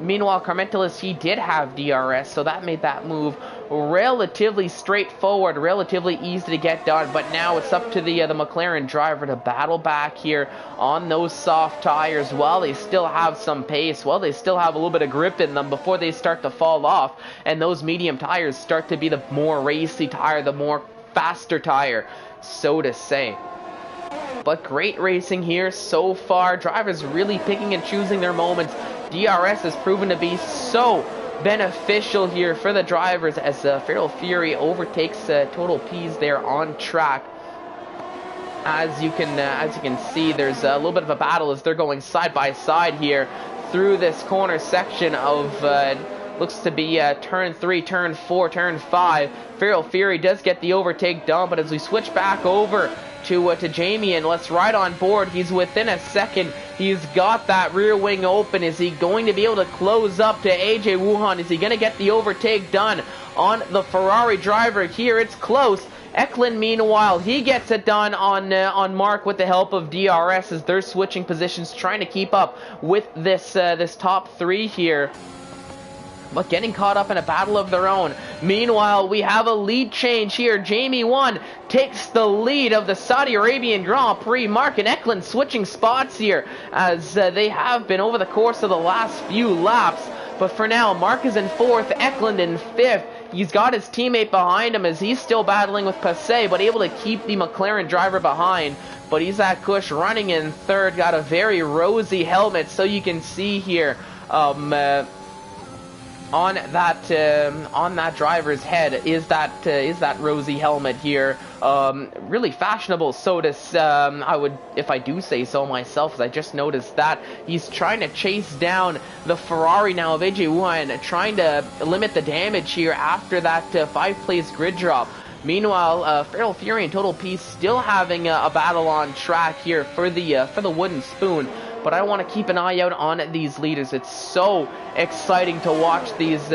Meanwhile Carmendela, he did have DRS, so that made that move relatively straightforward, relatively easy to get done. But now it's up to the McLaren driver to battle back here on those soft tires while they still have some pace, while they still have a little bit of grip in them before they start to fall off, and those medium tires start to be the more racy tire, the more faster tire, so to say. But great racing here so far. Drivers really picking and choosing their moments. DRS has proven to be so beneficial here for the drivers as Feral Fury overtakes Total P's there on track. As you can see, there's a little bit of a battle as they're going side by side here through this corner section of looks to be turn 3, turn 4, turn 5. Feral Fury does get the overtake done, but as we switch back over to Jamie, and let's ride on board, he's within a second. He's got that rear wing open. Is he going to be able to close up to AJ Wuhan? Is he going to get the overtake done on the Ferrari driver here? It's close. Eklund, meanwhile, he gets it done on Mark with the help of DRS as they're switching positions, trying to keep up with this top 3 here, but getting caught up in a battle of their own. Meanwhile, we have a lead change here. Jamie 1 takes the lead of the Saudi Arabian Grand Prix. Mark and Eklund switching spots here as they have been over the course of the last few laps. But for now, Mark is in 4th, Eklund in 5th. He's got his teammate behind him as he's still battling with Passé, but able to keep the McLaren driver behind. But Izat Kush running in 3rd, got a very rosy helmet, so you can see here on that driver's head is that rosy helmet here. Really fashionable, so I would, if I do say so myself, as I just noticed that he's trying to chase down the Ferrari now of AJ Wuhan, trying to limit the damage here after that 5-place grid drop. Meanwhile, Feral Fury and Total Peace still having a battle on track here for the wooden spoon. But I want to keep an eye out on these leaders. It's so exciting to watch this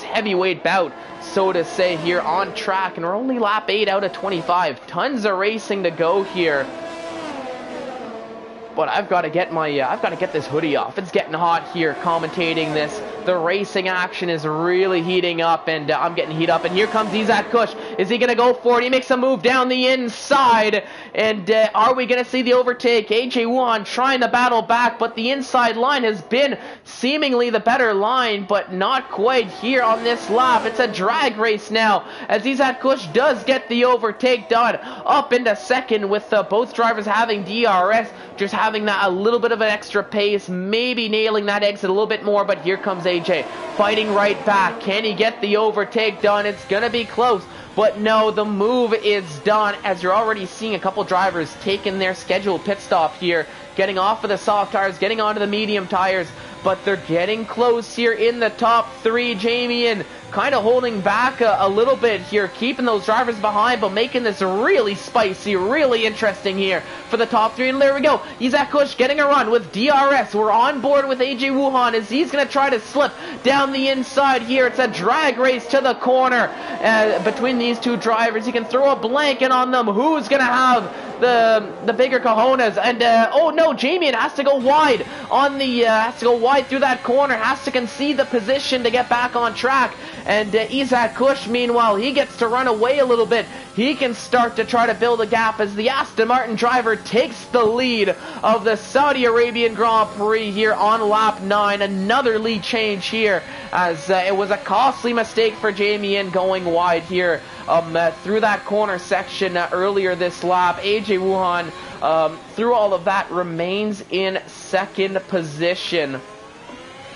heavyweight bout, so to say, here on track. And we're only lap 8 out of 25. Tons of racing to go here. But I've got to get this hoodie off. It's getting hot here commentating this the racing action is really heating up, and I'm getting heat up, and here comes Izak Kush. Is he going to go for it? He makes a move down the inside, and are we going to see the overtake? AJ Wuhan trying to battle back, but the inside line has been seemingly the better line, but not quite here on this lap. It's a drag race now, as Izak Kush does get the overtake done, up into second with both drivers having DRS, just having that a little bit of an extra pace, maybe nailing that exit a little bit more, but here comes AJ fighting right back. Can he get the overtake done? It's gonna be close, but no, the move is done, as you're already seeing a couple drivers taking their scheduled pit stop here, getting off of the soft tires, getting onto the medium tires, but they're getting close here in the top three. Jamie kind of holding back a little bit here, keeping those drivers behind, but making this really spicy, really interesting here for the top three. And there we go. Izak Kush getting a run with DRS. We're on board with AJ Wuhan as he's going to try to slip down the inside here. It's a drag race to the corner between these two drivers. He can throw a blanket on them. Who's going to have the bigger cojones? And oh no, Jamie has to go wide on the has to go wide through that corner, has to concede the position to get back on track. And Izak Kush, meanwhile, he gets to run away a little bit. He can start to try to build a gap as the Aston Martin driver takes the lead of the Saudi Arabian Grand Prix here on lap 9. Another lead change here, as it was a costly mistake for Jamie going wide here through that corner section earlier this lap. AJ Wuhan, through all of that, remains in second position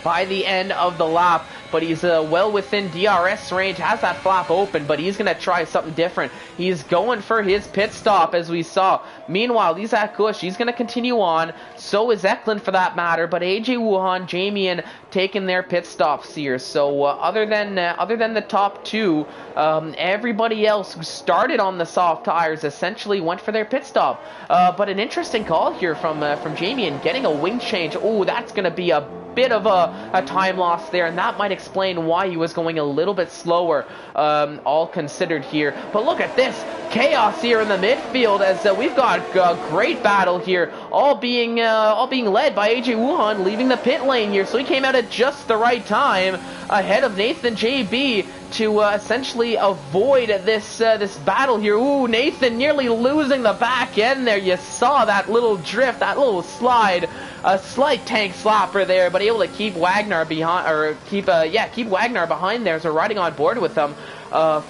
by the end of the lap, but he's well within DRS range, has that flap open, but he's going to try something different. He's going for his pit stop, as we saw. Meanwhile, Izak Kush, he's going to continue on, so is Eklund for that matter, but AJ Wuhan, Jamie taking their pit stops here. So other than the top two, everybody else who started on the soft tires essentially went for their pit stop. But an interesting call here from Jamie getting a wing change. Oh, that's going to be a bit of a time loss there, and that might explain why he was going a little bit slower, all considered here. But look at this chaos here in the midfield, as we've got a great battle here, all being led by AJ Wuhan, leaving the pit lane here. So he came out at just the right time, ahead of Nathan JB, to essentially avoid this battle here. Ooh, Nathan nearly losing the back end there. You saw that little drift, that little slide, a slight tank slapper there, but able to keep Wagner behind, or keep Wagner behind there, so riding on board with them.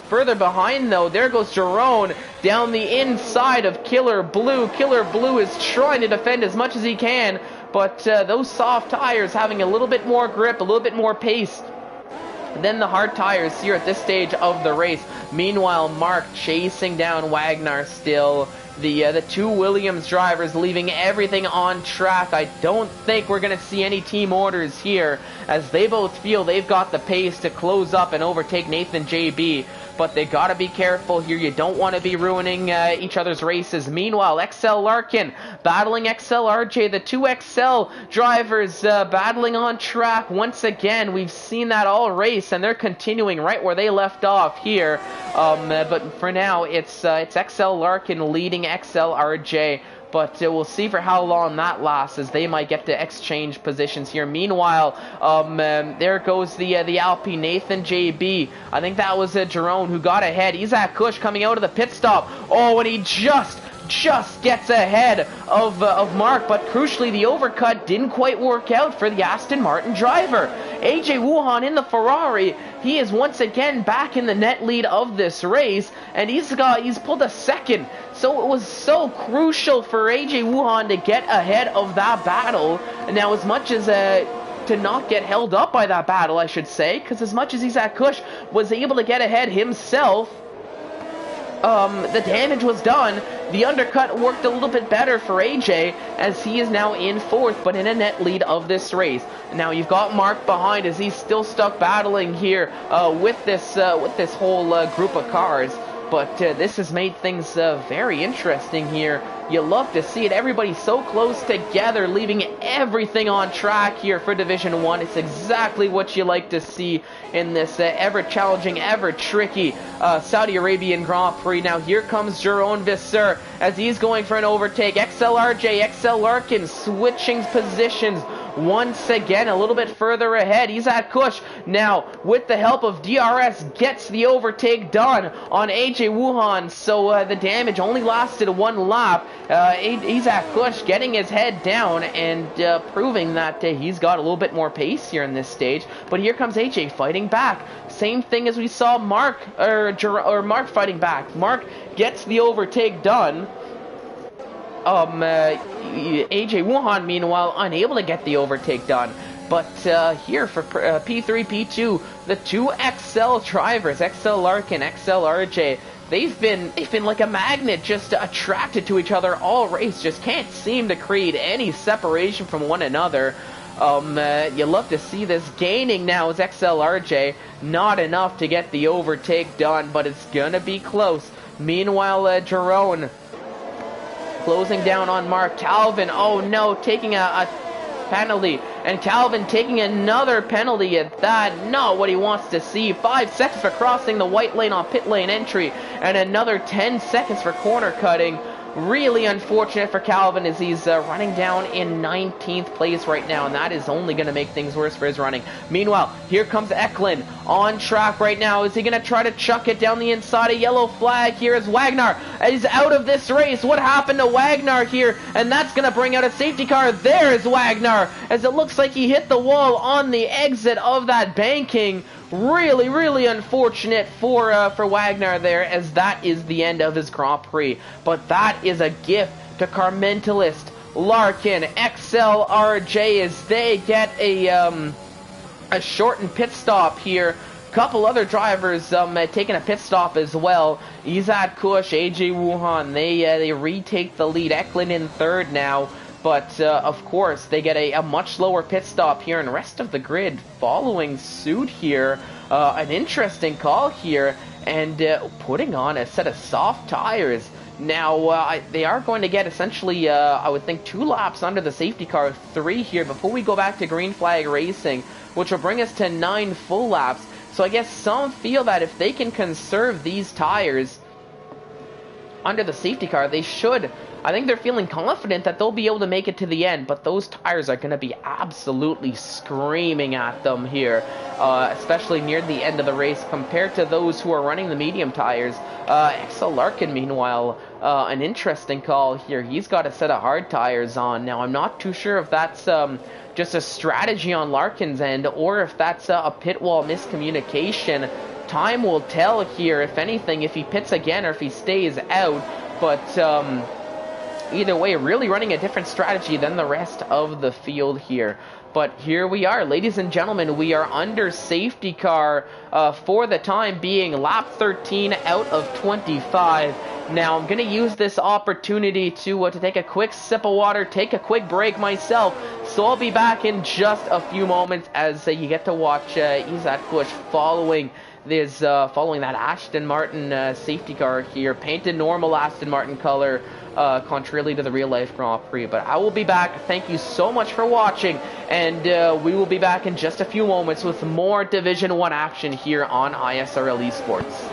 Further behind though, there goes Jerome down the inside of Killer Blue. Killer Blue is trying to defend as much as he can, but those soft tires having a little bit more grip, a little bit more pace than the hard tires here at this stage of the race. Meanwhile, Mark chasing down Wagner still. The two Williams drivers leaving everything on track. I don't think we're going to see any team orders here, as they both feel they've got the pace to close up and overtake Nathan JB. But they got to be careful here. You don't want to be ruining each other's races. Meanwhile, XL Larkin battling XL RJ. The two XL drivers battling on track once again. We've seen that all race, and they're continuing right where they left off here. But for now, it's XL Larkin leading XL RJ. But we'll see for how long that lasts, as they might get to exchange positions here. Meanwhile, there goes the Alpine Nathan JB. I think that was Jerome who got ahead. Izak Kush coming out of the pit stop. Oh, and he just gets ahead of Mark, but crucially the overcut didn't quite work out for the Aston Martin driver. AJ Wuhan in the Ferrari, he is once again back in the net lead of this race, and he's pulled a second. So it was so crucial for AJ Wuhan to get ahead of that battle. And now, as much as to not get held up by that battle, I should say, because as much as Izak Kush was able to get ahead himself, the damage was done. The undercut worked a little bit better for AJ, as he is now in fourth, but in a net lead of this race. Now you've got Mark behind, as he's still stuck battling here with this whole group of cars. But this has made things very interesting here. You love to see it. Everybody's so close together, leaving everything on track here for Division 1. It's exactly what you like to see in this ever-challenging, ever-tricky Saudi Arabian Grand Prix. Now here comes Jerome Visser as he's going for an overtake. XLRJ, XL Larkin switching positions once again a little bit further ahead. He's at Kush now with the help of DRS, gets the overtake done on AJ Wuhan. So the damage only lasted one lap. He's at Kush getting his head down and proving that he's got a little bit more pace here in this stage. But here comes AJ fighting back. Same thing as we saw Mark fighting back. Mark gets the overtake done. AJ Wuhan, meanwhile, unable to get the overtake done. But here for P3, P2, the two XL drivers, XL Larkin, XL RJ, they've been like a magnet, just attracted to each other all race. Just can't seem to create any separation from one another. You love to see this. Gaining now is XL RJ. Not enough to get the overtake done, but it's gonna be close. Meanwhile, Jerome closing down on Mark. Calvin, oh no, taking a penalty. And Calvin taking another penalty at that. Not what he wants to see. 5 seconds for crossing the white lane on pit lane entry. And another 10 seconds for corner cutting. Really unfortunate for Calvin as he's running down in 19th place right now, and that is only going to make things worse for his running. Meanwhile, here comes Eklund on track right now. Is he going to try to chuck it down the inside? A yellow flag here as Wagner is out of this race. What happened to Wagner here? And that's going to bring out a safety car. There's Wagner as it looks like he hit the wall on the exit of that banking. Really, really unfortunate for Wagner there, as that is the end of his Grand Prix. But that is a gift to Carmentalist, Larkin, XL RJ as they get a shortened pit stop here. Couple other drivers taking a pit stop as well. Izad Kush, AJ Wuhan, they retake the lead. Eklund in third now. But, of course, they get a much slower pit stop here, and the rest of the grid following suit here. An interesting call here, and putting on a set of soft tires. Now, they are going to get essentially, I would think, 2 laps under the safety car, 3 here, before we go back to green flag racing, which will bring us to 9 full laps. So I guess some feel that if they can conserve these tires under the safety car, they should. I think they're feeling confident that they'll be able to make it to the end, but those tires are going to be absolutely screaming at them here, especially near the end of the race compared to those who are running the medium tires. XL Larkin, meanwhile, an interesting call here. He's got a set of hard tires on. Now, I'm not too sure if that's just a strategy on Larkin's end or if that's a pit wall miscommunication. Time will tell here, if anything, if he pits again or if he stays out. But either way, really running a different strategy than the rest of the field here. But here we are, ladies and gentlemen, we are under safety car for the time being, lap 13 out of 25. Now, I'm going to use this opportunity to take a quick sip of water, take a quick break myself. So I'll be back in just a few moments as you get to watch Izad Kush following that Aston Martin safety car here, painted normal Aston Martin color, contrarily to the real life Grand Prix. But I will be back. Thank you so much for watching, and we will be back in just a few moments with more Division 1 action here on ISRL Esports.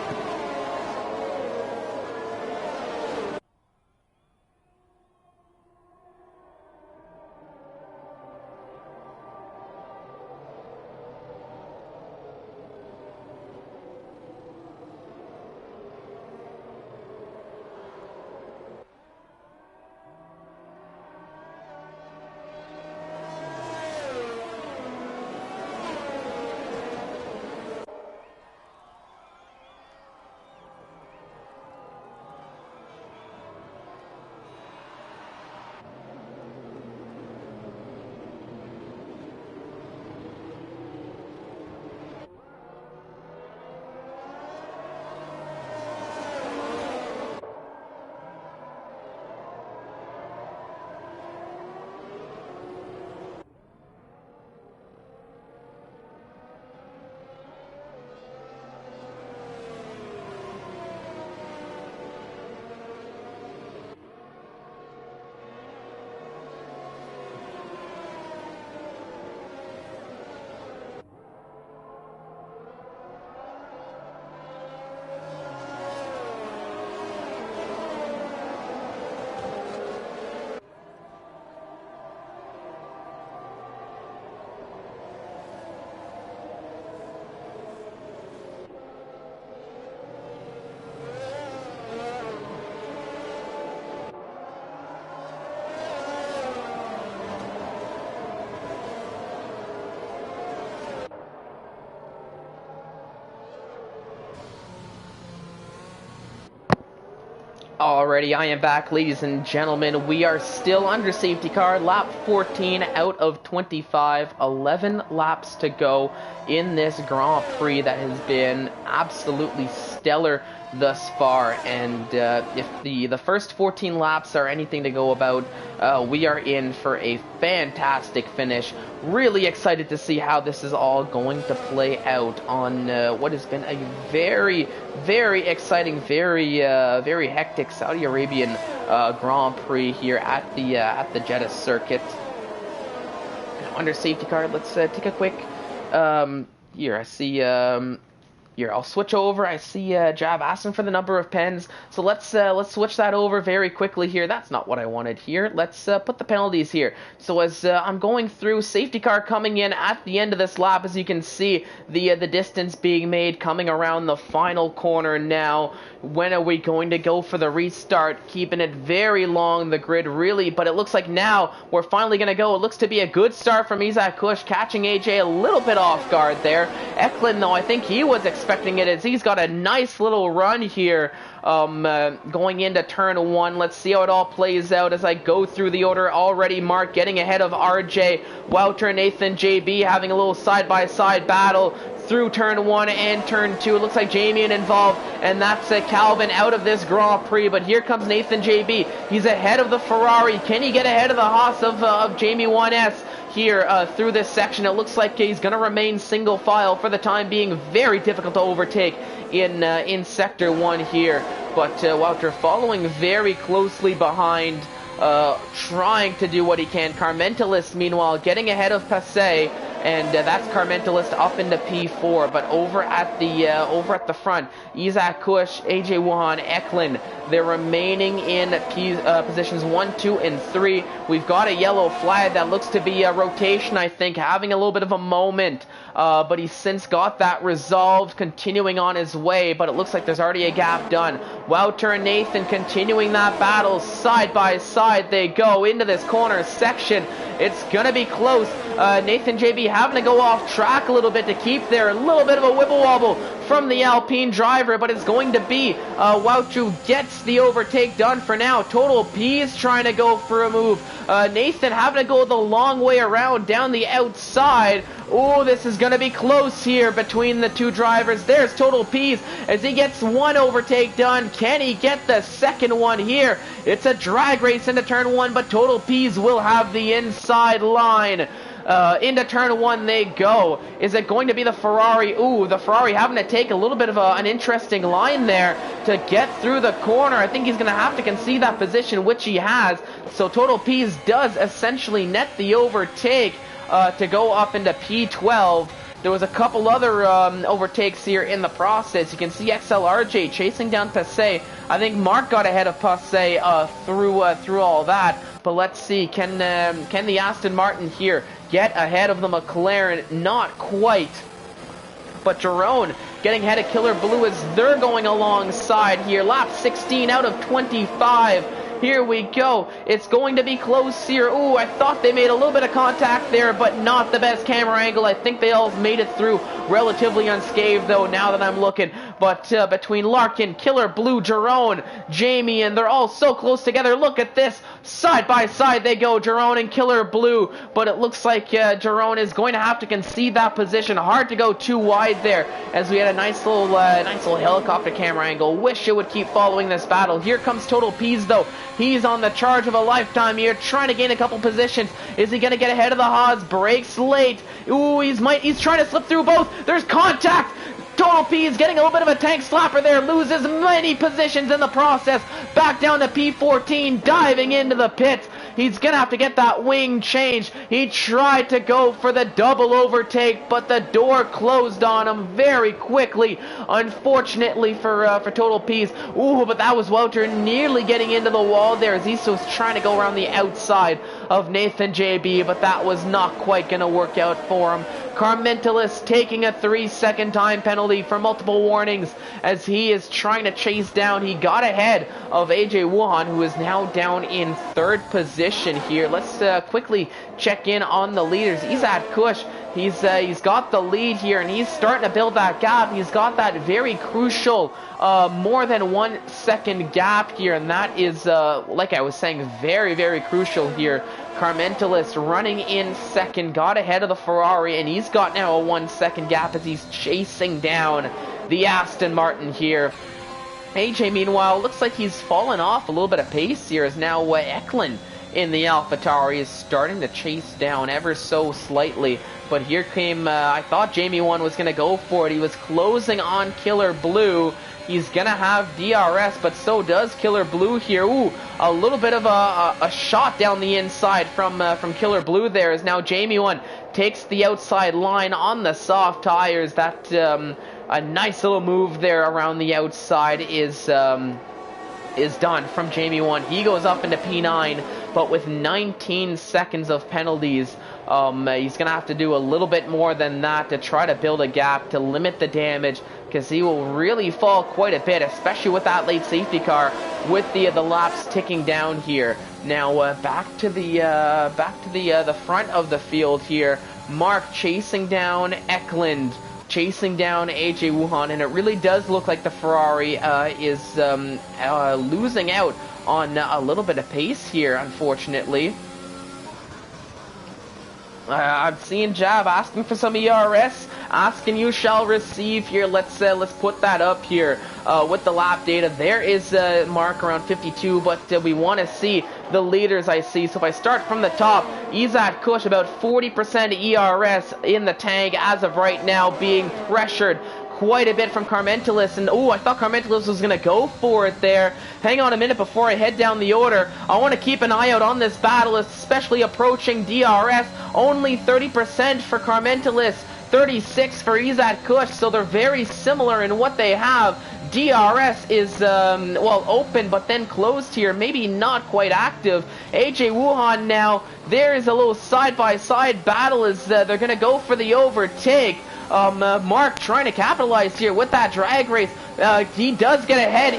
Alrighty, I am back, ladies and gentlemen. We are still under safety car, lap 14 out of 25, 11 laps to go in this Grand Prix that has been absolutely stellar thus far. And if the first 14 laps are anything to go about, we are in for a fantastic finish. Really excited to see how this is all going to play out on what has been a very, very exciting, very hectic Saudi Arabian Grand Prix here at the Jeddah circuit. Now, under safety car, let's take a quick here. I see here, I'll switch over. I see Jab asking for the number of pens, so let's switch that over very quickly here. That's not what I wanted here. Let's put the penalties here. So as I'm going through, safety car coming in at the end of this lap, as you can see the distance being made coming around the final corner now. When are we going to go for the restart? Keeping it very long, the grid really, but it looks like now we're finally going to go. It looks to be a good start from Isaac Kush, catching AJ a little bit off guard there. Eklund, though, I think he was expecting it, as he's got a nice little run here going into turn one. Let's see how it all plays out as I go through the order. Already Mark getting ahead of RJ, Wouter, Nathan, JB having a little side-by-side battle through turn one and turn two. It looks like Jamie involved, and that's Calvin out of this Grand Prix. But here comes Nathan JB. He's ahead of the Ferrari. Can he get ahead of the Haas of Jamie 1S? Here through this section? It looks like he's going to remain single file for the time being. Very difficult to overtake in sector one here, but Wouter following very closely behind, trying to do what he can. Carmentalist meanwhile getting ahead of Passe, and that's Carmentalist up into P4. But over at the front, Isaac Kush, AJ Wuhan, Eklund, they're remaining in positions 1, 2, and 3. We've got a yellow flag that looks to be a rotation, I think, having a little bit of a moment. But he's since got that resolved, continuing on his way. But it looks like there's already a gap done. Wouter and Nathan continuing that battle. Side by side they go into this corner section. It's going to be close. Nathan JB having to go off track a little bit to keep there. A little bit of a wibble wobble from the Alpine driver, but it's going to be Wouter gets the overtake done for now. Total P is trying to go for a move. Nathan having to go the long way around down the outside. Oh, this is going to be close here between the two drivers. There's Total P's as he gets one overtake done. Can he get the second one here? It's a drag race into turn one, but Total P's will have the inside line. Into turn one they go. Is it going to be the Ferrari? Ooh, the Ferrari having to take a little bit of an interesting line there to get through the corner. I think he's going to have to concede that position, which he has. So Total P's does essentially net the overtake to go up into P12. There was a couple other overtakes here in the process. You can see XLRJ chasing down Passe. I think Mark got ahead of Passe through all that. But let's see, can the Aston Martin here get ahead of the McLaren? Not quite. But Jerome getting ahead of Killer Blue as they're going alongside here. Lap 16 out of 25. Here we go. It's going to be close here. Ooh, I thought they made a little bit of contact there, but not the best camera angle. I think they all made it through relatively unscathed, though, now that I'm looking. But between Larkin, Killer Blue, Jerome, Jamie, and they're all so close together. Look at this. Side by side they go, Jerome and Killer Blue. But it looks like Jerome is going to have to concede that position. Hard to go too wide there, as we had a nice little helicopter camera angle. Wish it would keep following this battle. Here comes Total P's, though. He's on the charge of a lifetime here, trying to gain a couple positions. Is he going to get ahead of the Haas? Brakes late. Ooh, he's trying to slip through both. There's contact. Total P is getting a little bit of a tank slapper there, loses many positions in the process. Back down to P14, diving into the pit. He's going to have to get that wing changed. He tried to go for the double overtake, but the door closed on him very quickly, unfortunately for Total P's. Ooh, but that was Wouter nearly getting into the wall there as he was trying to go around the outside of Nathan JB, but that was not quite going to work out for him. Carmentalist taking a 3-second time penalty for multiple warnings as he is trying to chase down. He got ahead of AJ Wuhan, who is now down in third position here. Let's quickly check in on the leaders. Isaac Kush, He's got the lead here, and he's starting to build that gap. He's got that very crucial more than 1 second gap here, and that is, like I was saying, very, very crucial here. Carmentalis running in second, got ahead of the Ferrari, and he's got now a 1 second gap as he's chasing down the Aston Martin here. AJ, meanwhile, looks like he's fallen off a little bit of pace here, as now Eklund in the AlphaTauri is starting to chase down ever so slightly. But here came, I thought Jamie 1 was going to go for it. He was closing on Killer Blue. He's going to have DRS, but so does Killer Blue here. Ooh, a little bit of a shot down the inside from Killer Blue there, as now Jamie 1 takes the outside line on the soft tires. That, a nice little move there around the outside is done from Jamie 1. He goes up into P9, but with 19 seconds of penalties, he's going to have to do a little bit more than that to try to build a gap to limit the damage, because he will really fall quite a bit, especially with that late safety car, with the laps ticking down here. Now back to the front of the field here. Mark chasing down Eklund, chasing down AJ Wuhan, and it really does look like the Ferrari is losing out on a little bit of pace here, unfortunately. I'm seeing Jav asking for some ERS, asking you shall receive here. Let's put that up here with the lap data. There is Mark around 52, but we want to see the leaders I see. So if I start from the top, Izat Kush about 40% ERS in the tank as of right now, being pressured quite a bit from Carmentalis, and I thought Carmentalis was going to go for it there. Hang on a minute before I head down the order. I want to keep an eye out on this battle, especially approaching DRS. Only 30% for Carmentalis, 36 for Izat Kush, so they're very similar in what they have. DRS is, open, but then closed here, maybe not quite active. AJ Wuhan now, there is a little side-by-side battle as they're going to go for the overtake. Mark trying to capitalize here with that drag race. He does get ahead.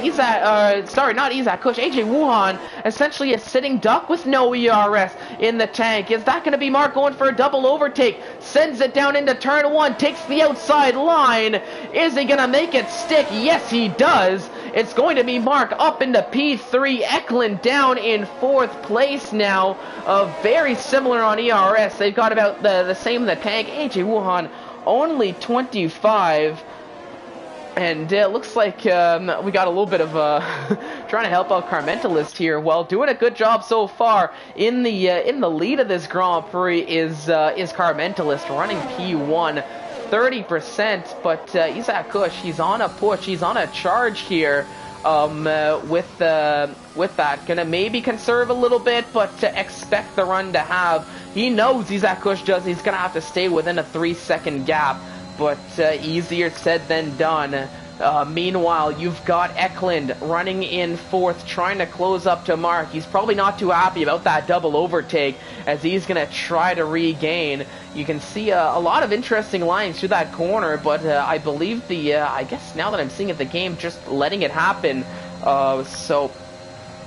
Not Kush. AJ Wuhan essentially a sitting duck with no ERS in the tank. Is that going to be Mark going for a double overtake? Sends it down into turn 1, takes the outside line. Is he going to make it stick? Yes, he does. It's going to be Mark up into P3. Eklund down in 4th place now. Very similar on ERS. They've got about the same in the tank. AJ Wuhan only 25, and it looks like we got a little bit of trying to help out Carmentalis here. Well, doing a good job so far in the lead of this Grand Prix is Carmentalis running P1, 30%. But Izak Kush, he's on a push, he's on a charge here. With that, gonna maybe conserve a little bit, but to expect the run to have. He knows Izak Kush does. He's gonna have to stay within a 3-second gap, but easier said than done. Meanwhile, you've got Eklund running in 4th, trying to close up to Mark. He's probably not too happy about that double overtake, as he's going to try to regain. You can see a lot of interesting lines through that corner, but I believe I guess now that I'm seeing it, the game just letting it happen. So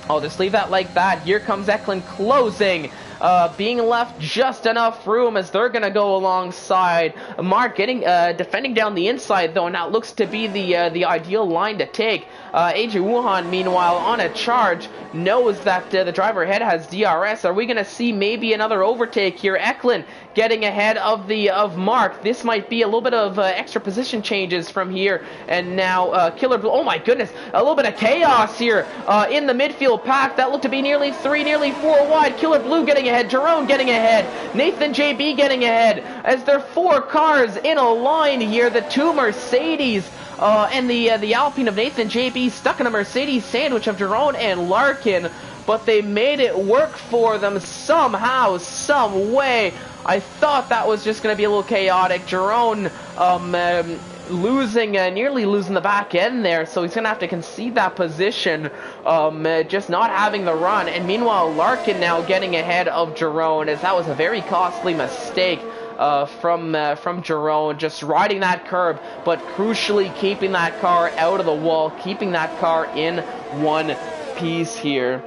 I'll just leave that like that. Here comes Eklund closing. Being left just enough room as they're going to go alongside. Mark getting defending down the inside, though, and that looks to be the ideal line to take. AJ Wuhan, meanwhile, on a charge, knows that the driver ahead has DRS. Are we going to see maybe another overtake here? Eklund getting ahead of Mark. This might be a little bit of extra position changes from here. And now Killer Blue, oh my goodness, a little bit of chaos here in the midfield pack. That looked to be nearly 3, nearly 4 wide. Killer Blue getting ahead, Jerome getting ahead, Nathan JB getting ahead, as there are 4 cars in a line here. The 2 Mercedes and the Alpine of Nathan JB stuck in a Mercedes sandwich of Jerome and Larkin, but they made it work for them somehow, some way. I thought that was just going to be a little chaotic. Jerome nearly losing the back end there, so he's going to have to concede that position, just not having the run. And meanwhile, Larkin now getting ahead of Jerome, as that was a very costly mistake from Jerome, just riding that curb, but crucially keeping that car out of the wall, keeping that car in one piece here.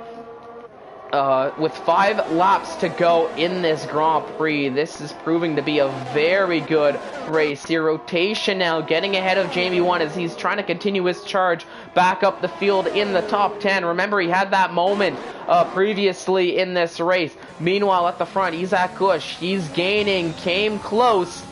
with 5 laps to go in this Grand Prix. This is proving to be a very good race here. Rotation now getting ahead of Jamie 1 as he's trying to continue his charge back up the field in the top 10. Remember, he had that moment previously in this race. Meanwhile, at the front, Isaac Kush, he's gaining, came close,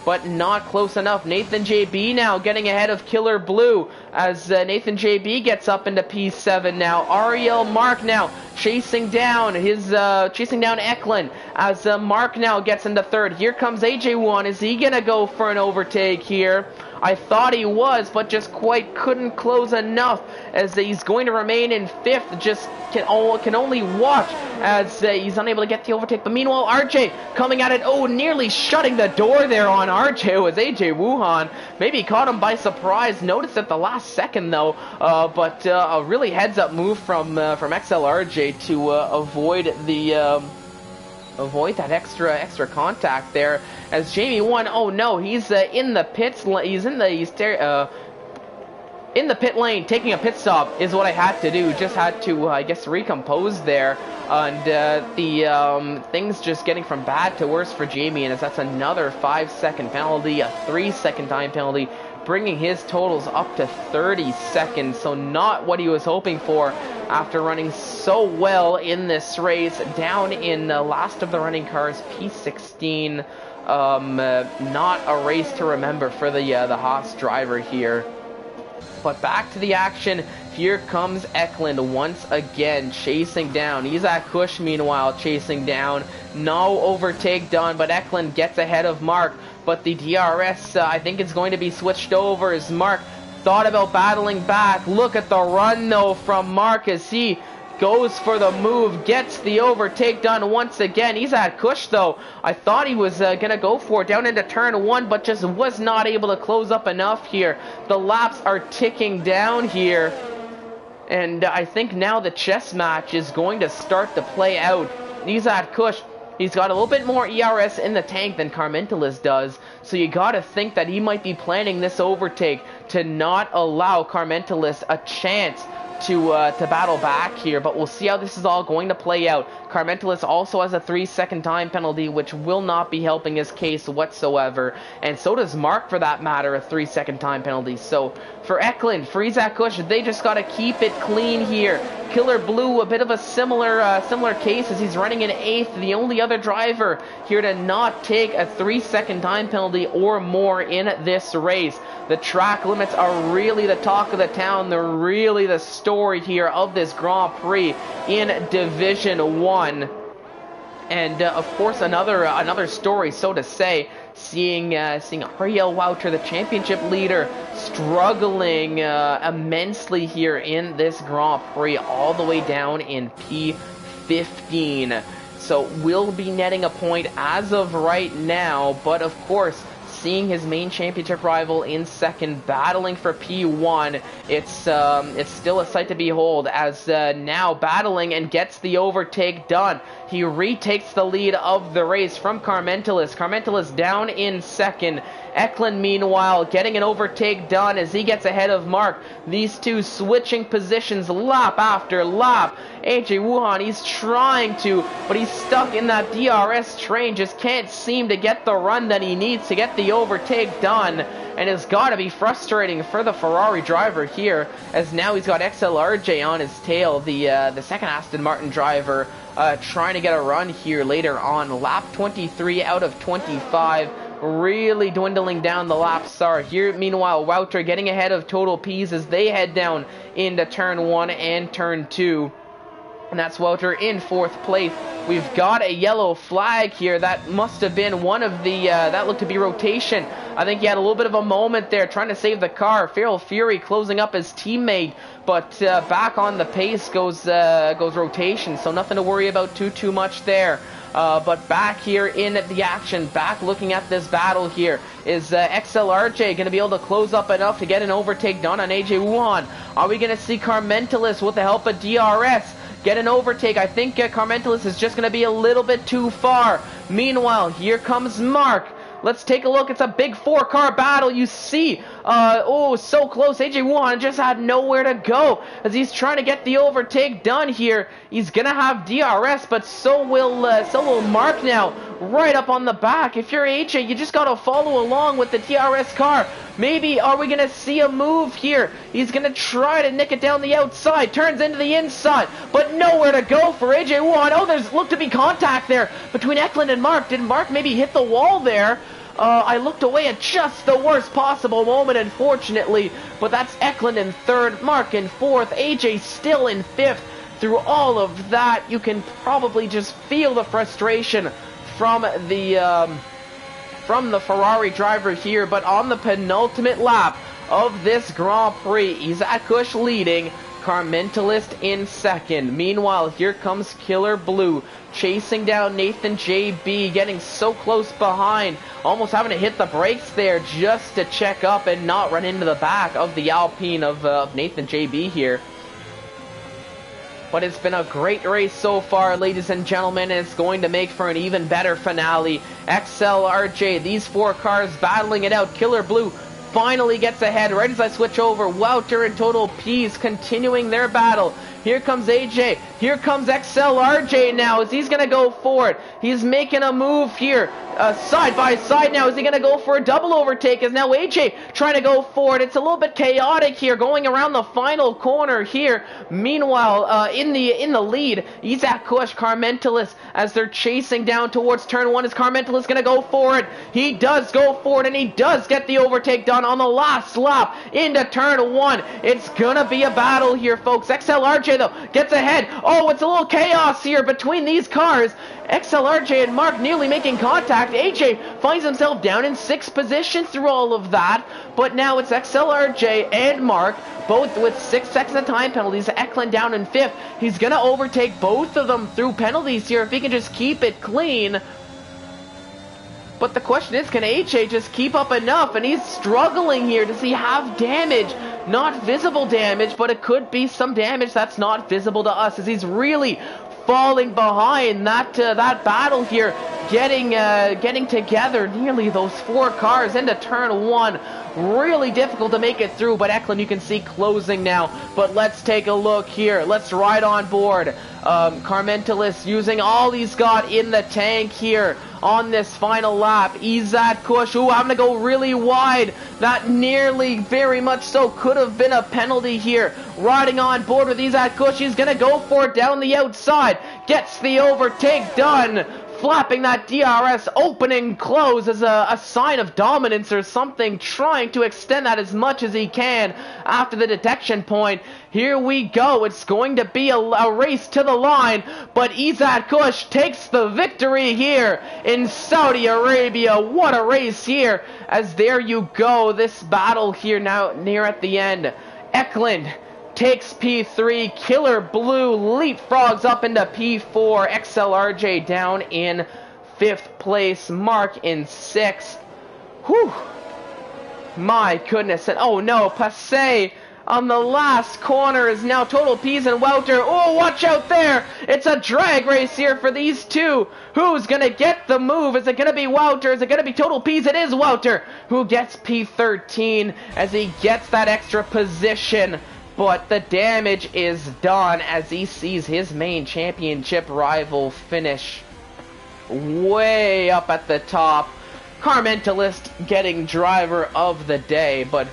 but not close enough. Nathan JB now getting ahead of Killer Blue as Nathan JB gets up into P7 now. Ariel Mark now chasing down Eklund as Mark now gets into 3rd. Here comes AJ1. Is he gonna go for an overtake here? I thought he was, but just quite couldn't close enough as he's going to remain in 5th. Just can only watch as he's unable to get the overtake. But meanwhile, RJ coming at it. Oh, nearly shutting the door there on RJ was AJ Wuhan. Maybe caught him by surprise. Noticed at the last second though, but a really heads-up move from XLRJ to avoid that extra contact there. As Jamie 1, oh no, he's in the pits. He's in the pit lane, taking a pit stop is what I had to do. Just had to, I guess, recompose there, and the things just getting from bad to worse for Jamie. And as that's another 5-second penalty, a 3-second time penalty, bringing his totals up to 30 seconds. So not what he was hoping for after running so well in this race. Down in the last of the running cars, P16. Not a race to remember for the Haas driver here. But back to the action. Here comes Eklund once again, chasing down. Isaac Kush, meanwhile, chasing down. No overtake done, but Eklund gets ahead of Mark. But the DRS, I think it's going to be switched over as Mark thought about battling back. Look at the run, though, from Mark as he goes for the move, gets the overtake done once again. He's at Kush, though. I thought he was going to go for it down into turn 1, but just was not able to close up enough here. The laps are ticking down here, and I think now the chess match is going to start to play out. He's at Kush. He's got a little bit more ERS in the tank than Carmentelis does, so you got to think that he might be planning this overtake to not allow Carmentelis a chance to battle back here, but we'll see how this is all going to play out. Carmentelis also has a 3-second time penalty, which will not be helping his case whatsoever, and so does Mark, for that matter, a 3-second time penalty. So for Eklund, for Isaac Kush, they just got to keep it clean here. Killer Blue, a bit of a similar case as he's running in 8th, the only other driver here to not take a 3-second time penalty or more in this race. The track limits are really the talk of the town. They're really the story here of this Grand Prix in Division 1. And of course, another story, so to say, seeing Ariel Wouter, the championship leader, struggling immensely here in this Grand Prix, all the way down in P15. So will be netting a point as of right now, but of course, seeing his main championship rival in 2nd, battling for P1, it's still a sight to behold, as now battling and gets the overtake done. He retakes the lead of the race from Carmentelis. Carmentelis down in 2nd. Eklund, meanwhile, getting an overtake done as he gets ahead of Mark. These two switching positions lap after lap. AJ Wuhan, he's trying to, but he's stuck in that DRS train. Just can't seem to get the run that he needs to get the overtake done. And it's got to be frustrating for the Ferrari driver here, as now he's got XLRJ on his tail, the second Aston Martin driver, trying to get a run here later on. Lap 23 out of 25. Really dwindling down the laps are here. Meanwhile, Wouter getting ahead of Total Ps as they head down into turn 1 and turn 2. And that's Wouter in 4th place. We've got a yellow flag here. That must have been one of the, that looked to be rotation. I think he had a little bit of a moment there trying to save the car. Feral Fury closing up his teammate, but back on the pace goes rotation, so nothing to worry about too much there. But back here in the action, back looking at this battle here, is XLRJ going to be able to close up enough to get an overtake done on AJ Wuhan? Are we going to see Carmentelis, with the help of DRS, get an overtake? I think Carmentelis is just going to be a little bit too far. Meanwhile, here comes Mark. Let's take a look. It's a big 4-car battle. You see Oh, so close. AJ Wuhan just had nowhere to go as he's trying to get the overtake done here. He's gonna have DRS, but so will Mark now, right up on the back. If you're AJ, you just gotta follow along with the DRS car. Maybe are we gonna see a move here? He's gonna try to nick it down the outside, turns into the inside, but nowhere to go for AJ Wuhan. Oh, there's looked to be contact there between Eklund and Mark. Did Mark maybe hit the wall there? I looked away at just the worst possible moment, unfortunately, but that's Eklund in third, Mark in fourth, AJ still in fifth. Through all of that, you can probably just feel the frustration from the Ferrari driver here. But on the penultimate lap of this Grand Prix, Isaac Kush leading, Carmentalist in second. Meanwhile, here comes Killer Blue, chasing down Nathan JB, getting so close behind, almost having to hit the brakes there just to check up and not run into the back of the Alpine of Nathan JB here. But it's been a great race so far, ladies and gentlemen, and it's going to make for an even better finale. XLRJ, these four cars battling it out. Killer Blue finally gets ahead right as I switch over. Wouter and Total P's continuing their battle. Here comes AJ. Here comes XLRJ now as he's going to go for it. He's making a move here. Side by side now. Is he going to go for a double overtake? Is now AJ trying to go for it. It's a little bit chaotic here going around the final corner here. Meanwhile, in the lead, Isaac Kush, Carmentalist, as they're chasing down towards turn one. Is Carmentalist going to go for it? He does go for it, and he does get the overtake done on the last lap into turn one. It's going to be a battle here, folks. XLRJ, though, gets ahead. Oh, it's a little chaos here between these cars. XLRJ and Mark nearly making contact. AJ finds himself down in sixth position through all of that, but now it's XLRJ and Mark, both with 6 seconds of time penalties. Eklund down in fifth. He's gonna overtake both of them through penalties here if he can just keep it clean. But the question is, can AJ just keep up enough? And he's struggling here. Does he have damage? Not visible damage, but it could be some damage that's not visible to us, as he's really falling behind that battle here, getting together nearly those four cars into turn one. Really difficult to make it through, but Eklund, you can see, closing now. But let's take a look here. Let's ride on board. Carmentalist using all he's got in the tank here on this final lap. Isaac Kush, ooh, I'm going to go really wide. That nearly, very much so, could have been a penalty here. Riding on board with Isaac Kush. He's going to go for it down the outside. Gets the overtake done. Flapping that DRS open and close as a sign of dominance or something, trying to extend that as much as he can after the detection point. Here we go. It's going to be a race to the line, but Isaac Kush takes the victory here in Saudi Arabia. What a race here, as there you go. This battle here now near at the end. Eklund takes P3, Killer Blue leapfrogs up into P4, XLRJ down in 5th place, Mark in 6th. Whew! My goodness, and oh no, Passé on the last corner is now Total P's and Wouter. Oh, watch out there! It's a drag race here for these two. Who's gonna get the move? Is it gonna be Wouter? Is it gonna be Total P's? It is Wouter who gets P13 as he gets that extra position. But the damage is done as he sees his main championship rival finish way up at the top. Carmentalist getting driver of the day, but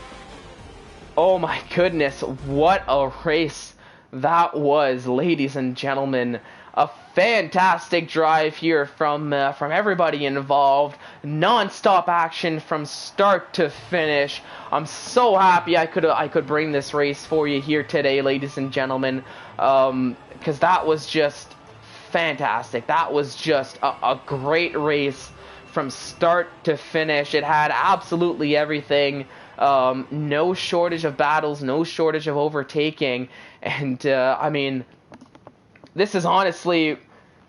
oh my goodness, what a race that was, ladies and gentlemen. A fantastic drive here from everybody involved. Non-stop action from start to finish. I'm so happy I could bring this race for you here today, ladies and gentlemen, because that was just fantastic. That was just a great race from start to finish. It had absolutely everything. No shortage of battles, no shortage of overtaking, and I mean, this is honestly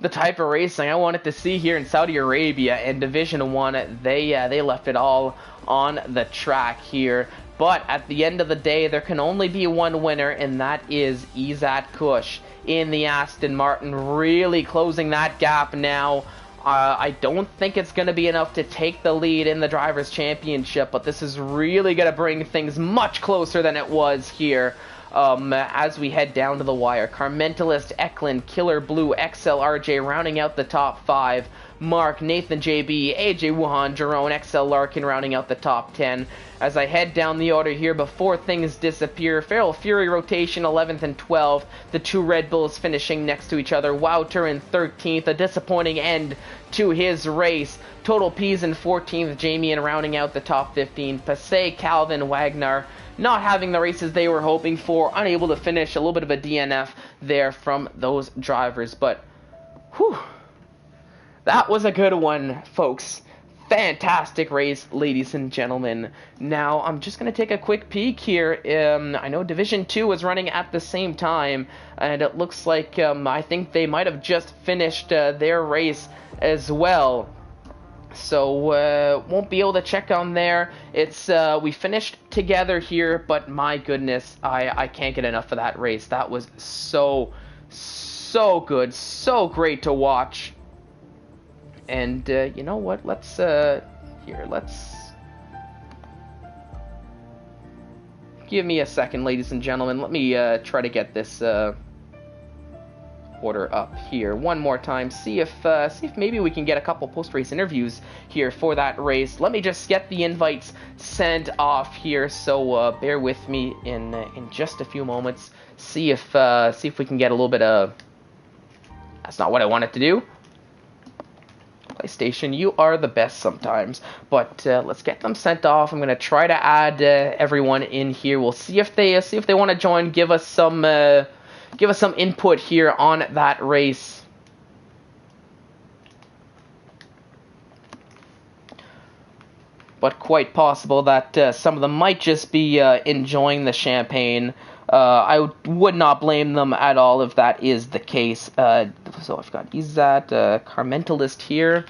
the type of racing I wanted to see here in Saudi Arabia. And Division 1, they left it all on the track here. But at the end of the day, there can only be one winner, and that is Isaac Kush in the Aston Martin, really closing that gap now I don't think it's going to be enough to take the lead in the Drivers' Championship, but this is really going to bring things much closer than it was here. As we head down to the wire, Carmentalist, Eklund, Killer Blue, XLRJ rounding out the top 5. Mark, Nathan JB, AJ Wuhan, Jerome, XL Larkin rounding out the top 10. As I head down the order here before things disappear, Feral Fury rotation 11th and 12th. The 2 Red Bulls finishing next to each other. Wouter in 13th, a disappointing end to his race. Total P's in 14th, Jamie and rounding out the top 15. Passay, Calvin, Wagner not having the races they were hoping for, unable to finish, a little bit of a DNF there from those drivers. But, whew, that was a good one, folks. Fantastic race, ladies and gentlemen. Now, I'm just going to take a quick peek here. I know Division 2 was running at the same time, and it looks like I think they might have just finished their race as well. So, won't be able to check on there. It's, we finished together here, but my goodness, I can't get enough of that race. That was so good, so great to watch. And, you know what, let's give me a second, ladies and gentlemen. Let me, try to get this, order up here one more time, see if maybe we can get a couple post-race interviews here for that race. Let me just get the invites sent off here, so bear with me in just a few moments. See if we can get a little bit of... That's not what I wanted to do. PlayStation, you are the best sometimes. But let's get them sent off. I'm gonna try to add everyone in here. We'll see if they want to join. Give us some input here on that race. But quite possible that some of them might just be enjoying the champagne. I would not blame them at all if that is the case. So I've got Izat, Carmentalist here.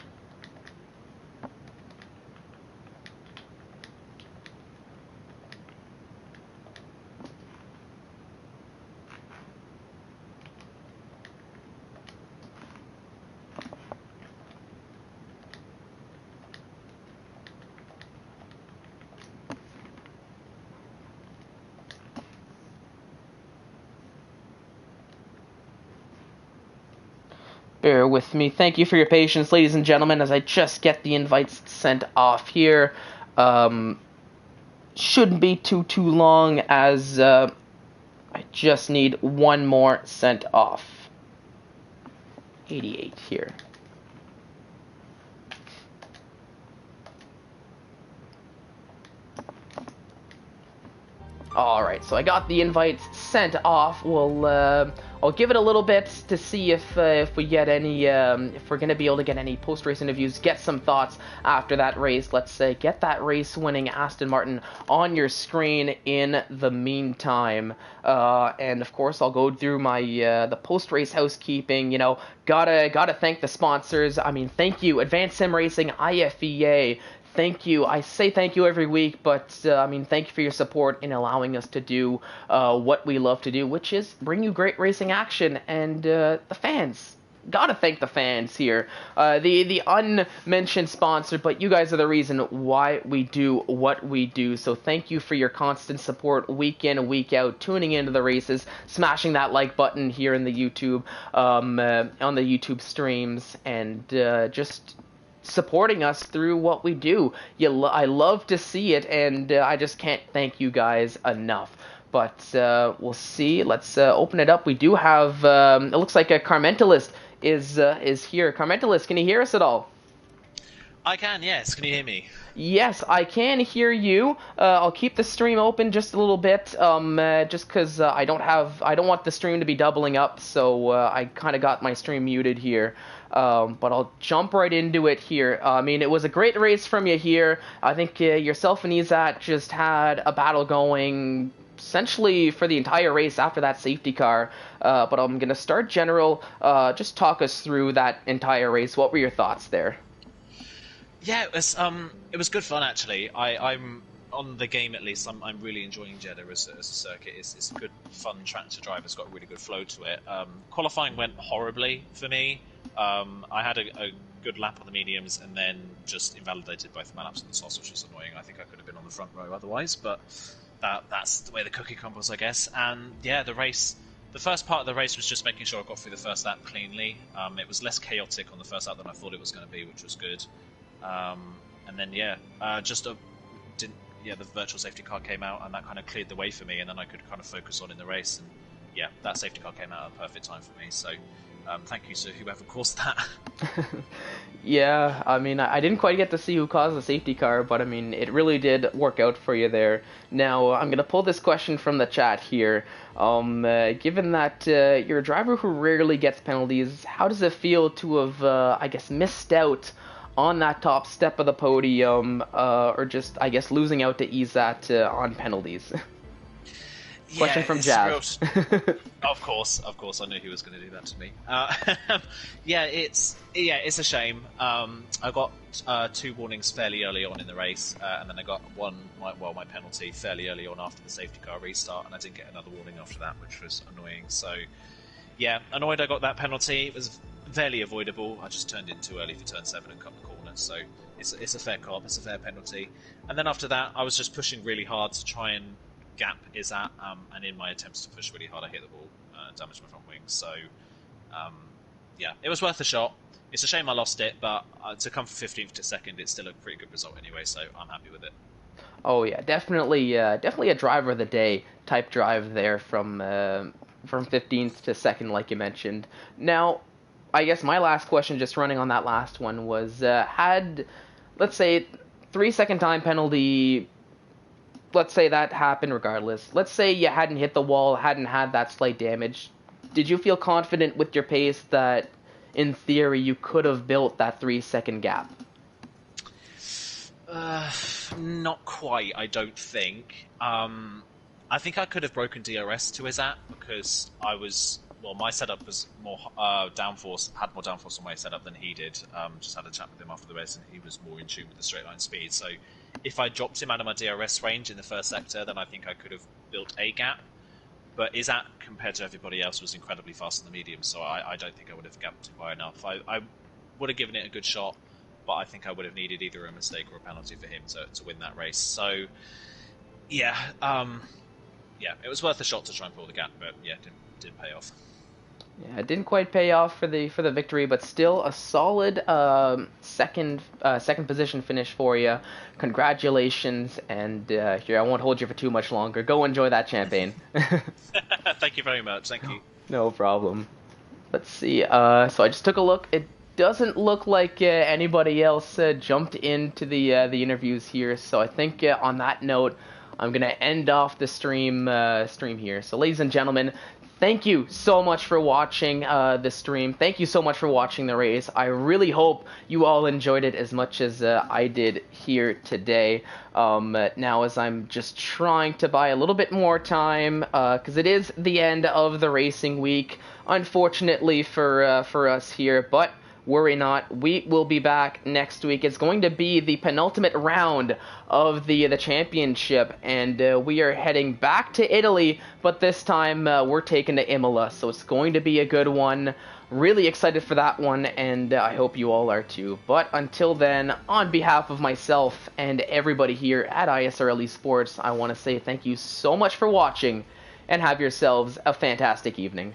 Bear with me. Thank you for your patience, ladies and gentlemen, as I just get the invites sent off here. Shouldn't be too long, as I just need one more sent off. 88 here. Alright, so I got the invites sent off. I'll give it a little bit to see if we get any, if we're going to be able to get any post-race interviews, get some thoughts after that race. Let's get that race-winning Aston Martin on your screen in the meantime. And of course, I'll go through my, the post-race housekeeping. You know, gotta thank the sponsors. I mean, thank you, Advanced Sim Racing, IFEA. Thank you. I say thank you every week, but I mean, thank you for your support in allowing us to do what we love to do, which is bring you great racing action. And the fans, gotta thank the fans here. The unmentioned sponsor, but you guys are the reason why we do what we do. So thank you for your constant support week in and week out, tuning into the races, smashing that like button here in the YouTube, on the YouTube streams, and just supporting us through what we do. I love to see it, and I just can't thank you guys enough. But we'll see. Let's open it up. We do have, it looks like a Carmentalist is here. Carmentalist, can you hear us at all? I can, yes. Can you hear me? Yes, I can hear you. I'll keep the stream open just a little bit, just because I don't want the stream to be doubling up, so I kind of got my stream muted here. But I'll jump right into it here. I mean, it was a great race from you here. I think yourself and Izat just had a battle going essentially for the entire race after that safety car. But I'm going to start general. Just talk us through that entire race. What were your thoughts there? Yeah, it was good fun, actually. I'm on the game, at least. I'm really enjoying Jeddah as a circuit. It's a good, fun track to drive. It's got a really good flow to it. Qualifying went horribly for me. I had a good lap on the mediums, and then just invalidated both my laps on the softs, which was annoying. I think I could have been on the front row otherwise, but that's the way the cookie crumbles, I guess. And yeah, the first part of the race was just making sure I got through the first lap cleanly. It was less chaotic on the first lap than I thought it was going to be, which was good. And then the virtual safety car came out, and that kind of cleared the way for me, and then I could kind of focus on in the race. And yeah, that safety car came out at a perfect time for me. So thank you to whoever caused that. Yeah, I mean, I didn't quite get to see who caused the safety car, but I mean, it really did work out for you there. Now, I'm going to pull this question from the chat here. Given that you're a driver who rarely gets penalties, how does it feel to have, I guess, missed out on that top step of the podium, or just, I guess, losing out to Izat on penalties? Question from Jazz. Of course, I knew he was going to do that to me. It's a shame. I got 2 warnings fairly early on in the race, and then I got my penalty fairly early on after the safety car restart, and I didn't get another warning after that, which was annoying. So, yeah, annoyed I got that penalty. It was fairly avoidable. I just turned in too early for turn 7 and cut the corner, so it's a fair cop, it's a fair penalty. And then after that, I was just pushing really hard to try and gap Izat, and in my attempts to push really hard, I hit the wall, damaged my front wing. So, it was worth a shot. It's a shame I lost it, but to come from 15th to 2nd, it's still a pretty good result anyway, so I'm happy with it. Oh yeah, definitely a driver of the day type drive there from 15th to 2nd, like you mentioned. Now, I guess my last question, just running on that last one, was had, let's say, 3-second time penalty. Let's say that happened regardless. Let's say you hadn't hit the wall, hadn't had that slight damage. Did you feel confident with your pace that, in theory, you could have built that 3-second gap? Not quite, I don't think. I think I could have broken DRS to Izat because my setup was more downforce, had more downforce on my setup than he did. Just had a chat with him after the race, and he was more in tune with the straight line speed. So if I dropped him out of my DRS range in the first sector, then I think I could have built a gap. But Izat, compared to everybody else, was incredibly fast in the medium, so I don't think I would have gapped him by enough. I would have given it a good shot, but I think I would have needed either a mistake or a penalty for him to win that race. So, it was worth a shot to try and pull the gap, but yeah, it didn't pay off. Yeah, it didn't quite pay off for the victory, but still a solid second position finish for you. Congratulations, and here, I won't hold you for too much longer. Go enjoy that champagne. Thank you very much. Thank you. No problem. Let's see. So I just took a look. It doesn't look like anybody else jumped into the interviews here. So I think on that note, I'm gonna end off the stream here. So, ladies and gentlemen, thank you so much for watching the stream. Thank you so much for watching the race. I really hope you all enjoyed it as much as I did here today. Now, as I'm just trying to buy a little bit more time, because it is the end of the racing week, unfortunately for us here, but worry not, we will be back next week. It's going to be the penultimate round of the championship, and we are heading back to Italy, but this time we're taking to Imola, so it's going to be a good one. Really excited for that one, and I hope you all are too. But until then, on behalf of myself and everybody here at ISRL Esports, I want to say thank you so much for watching, and have yourselves a fantastic evening.